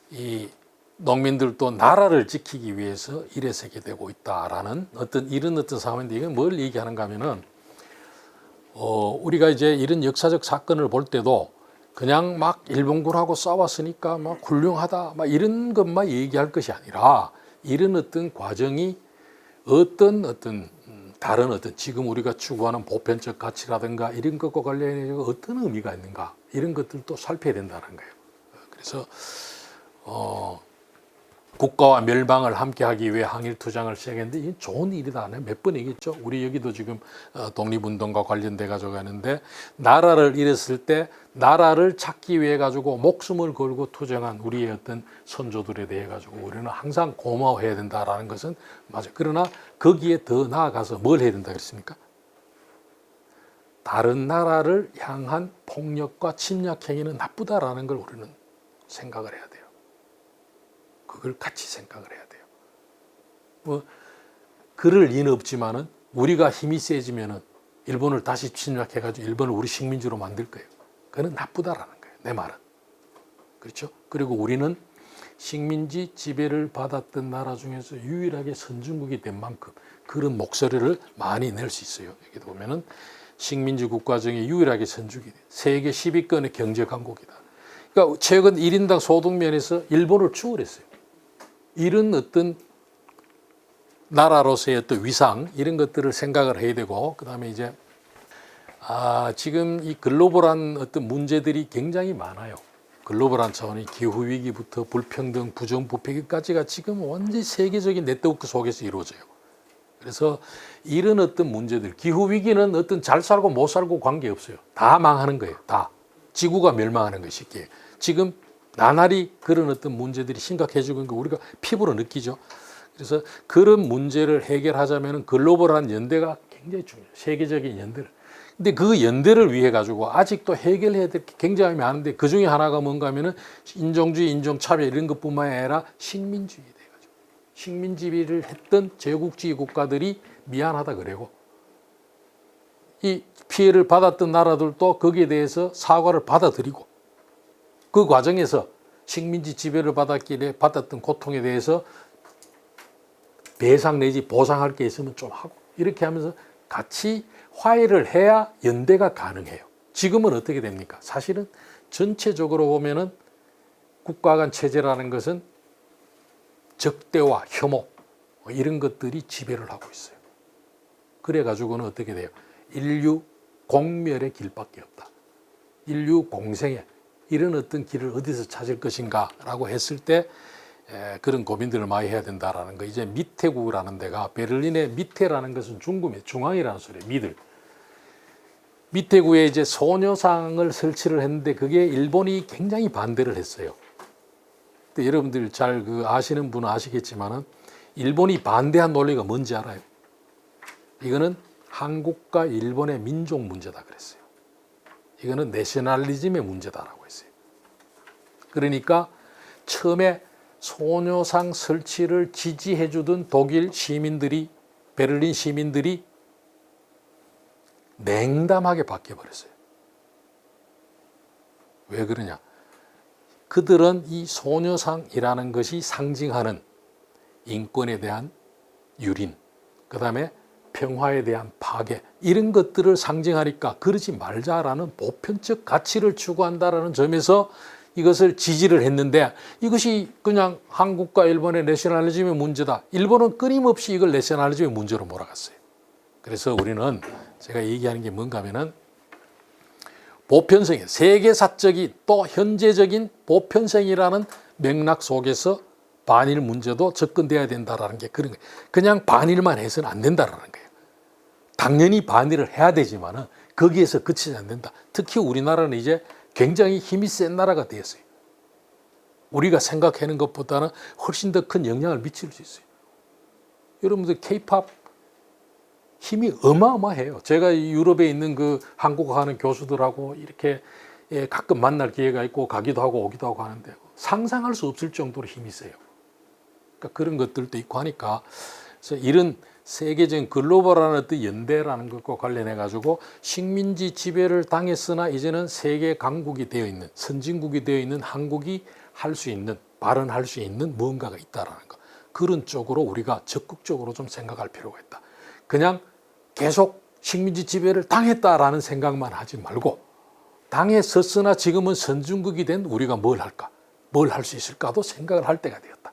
이 농민들도 나라를 지키기 위해서 일해서게 되고 있다라는 이런 어떤 상황인데 이건 뭘 얘기하는가 하면은 우리가 이제 이런 역사적 사건을 볼 때도 그냥 막 일본군하고 싸웠으니까 막 훌륭하다 막 이런 것만 얘기할 것이 아니라 이런 어떤 과정이 어떤 다른 어떤 지금 우리가 추구하는 보편적 가치라든가 이런 것과 관련해서 어떤 의미가 있는가 이런 것들도 살펴야 된다는 거예요. 그래서 국가와 멸망을 함께하기 위해 항일투쟁을 시작했는데 이게 좋은 일이다. 몇 번 얘기했죠. 우리 여기도 지금 독립운동과 관련돼 가지고 하는데 나라를 잃었을 때 나라를 찾기 위해 가지고 목숨을 걸고 투쟁한 우리의 어떤 선조들에 대해 가지고 우리는 항상 고마워해야 된다라는 것은 맞아요. 그러나 거기에 더 나아가서 뭘 해야 된다 그랬습니까? 다른 나라를 향한 폭력과 침략 행위는 나쁘다라는 걸 우리는 생각을 해야 돼요. 그걸 같이 생각을 해야 돼요. 뭐 그럴 리는 없지만은 우리가 힘이 세지면은 일본을 다시 침략해가지고 일본을 우리 식민지로 만들 거예요. 그건 나쁘다라는 거예요. 내 말은. 그렇죠? 그리고 우리는 식민지 지배를 받았던 나라 중에서 유일하게 선진국이 된 만큼 그런 목소리를 많이 낼 수 있어요. 여기 보면은 식민지 국가 중에 유일하게 선진국이 돼. 세계 10위권의 경제 강국이다. 그러니까 최근 1인당 소득 면에서 일본을 추월했어요. 이런 어떤 나라로서의 어떤 위상 이런 것들을 생각을 해야 되고 그다음에 이제 지금 이 글로벌한 어떤 문제들이 굉장히 많아요. 글로벌한 차원의 기후 위기부터 불평등, 부정부패까지가 지금 완전히 세계적인 네트워크 속에서 이루어져요. 그래서 이런 어떤 문제들, 기후 위기는 어떤 잘 살고 못 살고 관계없어요. 다 망하는 거예요. 다 지구가 멸망하는 것이 쉽게. 지금 나날이 그런 어떤 문제들이 심각해지고 있는 거 우리가 피부로 느끼죠. 그래서 그런 문제를 해결하자면 글로벌한 연대가 굉장히 중요해요. 세계적인 연대를. 근데 그 연대를 위해 가지고 아직도 해결해야 될 게 굉장히 많은데 그 중에 하나가 뭔가 하면은 인종주의, 인종차별 이런 것뿐만 아니라 식민주의 돼가지고 식민지배를 했던 제국주의 국가들이 미안하다 그래고 이 피해를 받았던 나라들도 거기에 대해서 사과를 받아들이고 그 과정에서 식민지 지배를 받았길래 받았던 고통에 대해서 배상 내지 보상할 게 있으면 좀 하고 이렇게 하면서 같이 화해를 해야 연대가 가능해요. 지금은 어떻게 됩니까? 사실은 전체적으로 보면은 국가 간 체제라는 것은 적대와 혐오 이런 것들이 지배를 하고 있어요. 그래 가지고는 어떻게 돼요? 인류 공멸의 길밖에 없다. 인류 공생에 이런 어떤 길을 어디서 찾을 것인가라고 했을 때 그런 고민들을 많이 해야 된다라는 거. 이제 밑태구라는 데가 베를린의 밑태라는 것은 중금의 중앙이라는 소리예요. 미들. 밑태구에 이제 소녀상을 설치를 했는데 그게 일본이 굉장히 반대를 했어요. 근데 여러분들 잘 아시는 분은 아시겠지만은 일본이 반대한 논리가 뭔지 알아요? 이거는 한국과 일본의 민족 문제다 그랬어요. 이거는 내셔널리즘의 문제다라고 했어요. 그러니까 처음에 소녀상 설치를 지지해 주던 독일 시민들이 베를린 시민들이 냉담하게 바뀌어버렸어요. 왜 그러냐? 그들은 이 소녀상이라는 것이 상징하는 인권에 대한 유린, 그 다음에 평화에 대한 파괴 이런 것들을 상징하니까 그러지 말자라는 보편적 가치를 추구한다라는 점에서 이것을 지지를 했는데 이것이 그냥 한국과 일본의 내셔널리즘의 문제다. 일본은 끊임없이 이걸 내셔널리즘의 문제로 몰아갔어요. 그래서 우리는 제가 얘기하는 게 뭔가 하면은 보편성의 세계사적인 또 현재적인 보편성이라는 맥락 속에서 반일 문제도 접근돼야 된다라는 게 그런 거예요. 그냥 반일만 해서는 안 된다라는 거예요. 당연히 반일을 해야 되지만은 거기에서 그치지 않는다. 특히 우리나라는 이제 굉장히 힘이 센 나라가 되었어요. 우리가 생각하는 것보다는 훨씬 더 큰 영향을 미칠 수 있어요. 여러분들 K-팝 힘이 어마어마해요. 제가 유럽에 있는 그 한국어 하는 교수들하고 이렇게 가끔 만날 기회가 있고 가기도 하고 오기도 하고 하는데 상상할 수 없을 정도로 힘이 세요. 그러니까 그런 것들도 있고 하니까 그래서 이런 세계적인 글로벌한 어떤 연대라는 것과 관련해 가지고 식민지 지배를 당했으나 이제는 세계 강국이 되어 있는 선진국이 되어 있는 한국이 할 수 있는 발언할 수 있는 무언가가 있다라는 것. 그런 쪽으로 우리가 적극적으로 좀 생각할 필요가 있다. 그냥 계속 식민지 지배를 당했다라는 생각만 하지 말고 당에 섰으나 지금은 선진국이 된 우리가 뭘 할까? 뭘 할 수 있을까도 생각을 할 때가 되었다.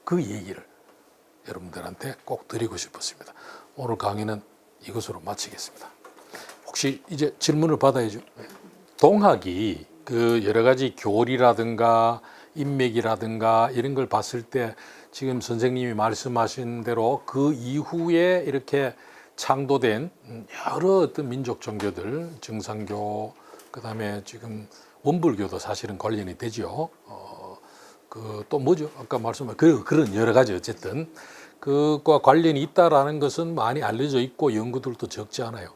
그 얘기를 여러분들한테 꼭 드리고 싶었습니다. 오늘 강의는 이것으로 마치겠습니다. 혹시 이제 질문을 받아야죠. 동학이 그 여러 가지 교리라든가 인맥이라든가 이런 걸 봤을 때 지금 선생님이 말씀하신 대로 그 이후에 이렇게 창도된 여러 어떤 민족 종교들, 정상교, 그다음에 지금 원불교도 사실은 관련이 되죠. 그 또 뭐죠? 아까 말씀한 그런 여러 가지 어쨌든 그과 관련이 있다라는 것은 많이 알려져 있고 연구들도 적지 않아요.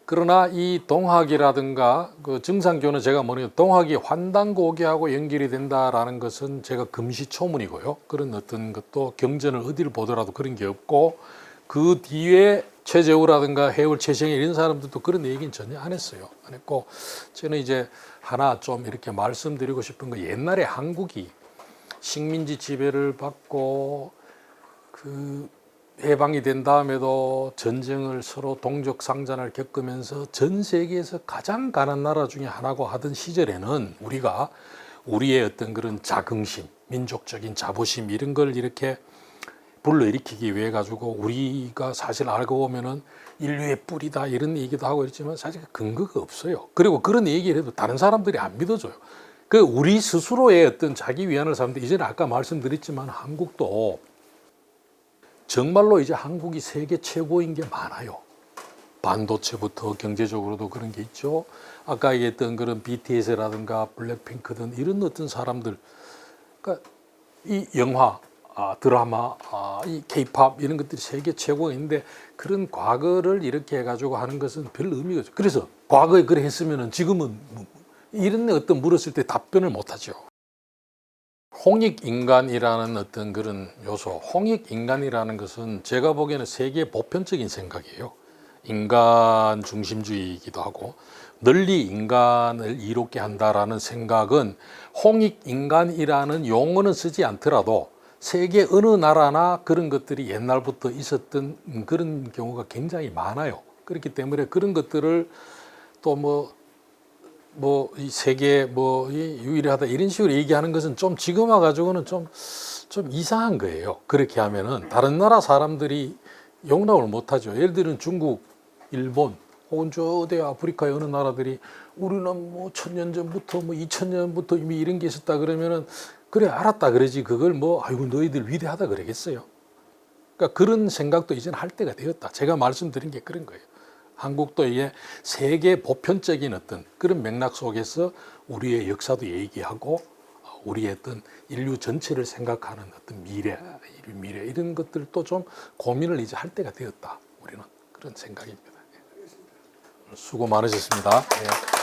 그러나 이 동학이라든가 그 정상교는 제가 뭐냐면 동학이 환단고개하고 연결이 된다라는 것은 제가 금시초문이고요. 그런 어떤 것도 경전을 어디를 보더라도 그런 게 없고 그 뒤에 최재우라든가 해울 최생일 이런 사람들도 그런 얘기는 전혀 안 했어요. 안 했고 저는 이제 하나 좀 이렇게 말씀드리고 싶은 거 옛날에 한국이 식민지 지배를 받고 그 해방이 된 다음에도 전쟁을 서로 동족 상잔을 겪으면서 전 세계에서 가장 가난한 나라 중에 하나고 하던 시절에는 우리가 우리의 어떤 그런 자긍심, 민족적인 자부심 이런 걸 이렇게 불러일으키기 위해 가지고 우리가 사실 알고 보면은 인류의 뿌리다 이런 얘기도 하고 있지만 사실 근거가 없어요. 그리고 그런 얘기를 해도 다른 사람들이 안 믿어줘요. 그 우리 스스로의 어떤 자기 위안을 삼는데 이전에 아까 말씀드렸지만 한국도 정말로 이제 한국이 세계 최고인 게 많아요. 반도체부터 경제적으로도 그런 게 있죠. 아까 얘기했던 그런 BTS라든가 블랙핑크든 이런 어떤 사람들, 그러니까 이 영화, 드라마, 이 K-팝 이런 것들이 세계 최고인데 그런 과거를 이렇게 해가지고 하는 것은 별 의미가 없어요. 그래서 과거에 그래 했으면은 지금은 이런 어떤 물었을 때 답변을 못하죠. 홍익인간이라는 어떤 그런 요소, 홍익인간이라는 것은 제가 보기에는 세계 보편적인 생각이에요. 인간 중심주의이기도 하고 널리 인간을 이롭게 한다라는 생각은 홍익인간이라는 용어는 쓰지 않더라도 세계 어느 나라나 그런 것들이 옛날부터 있었던 그런 경우가 굉장히 많아요. 그렇기 때문에 그런 것들을 또 이 세계 이 유일하다 이런 식으로 얘기하는 것은 좀 지금 와가지고는 좀 이상한 거예요. 그렇게 하면은 다른 나라 사람들이 용납을 못하죠. 예를 들면 중국, 일본 혹은 저 어디 아프리카의 어느 나라들이 우리는 뭐 1000년 전부터 뭐 2000년부터 이미 이런 게 있었다 그러면은 그래 알았다 그러지 그걸 아이고 너희들 위대하다 그러겠어요. 그러니까 그런 생각도 이제는 할 때가 되었다. 제가 말씀드린 게 그런 거예요. 한국도 이게 세계 보편적인 어떤 그런 맥락 속에서 우리의 역사도 얘기하고 우리의 어떤 인류 전체를 생각하는 어떤 미래 이런 것들도 좀 고민을 이제 할 때가 되었다. 우리는 그런 생각입니다. 수고 많으셨습니다. 네.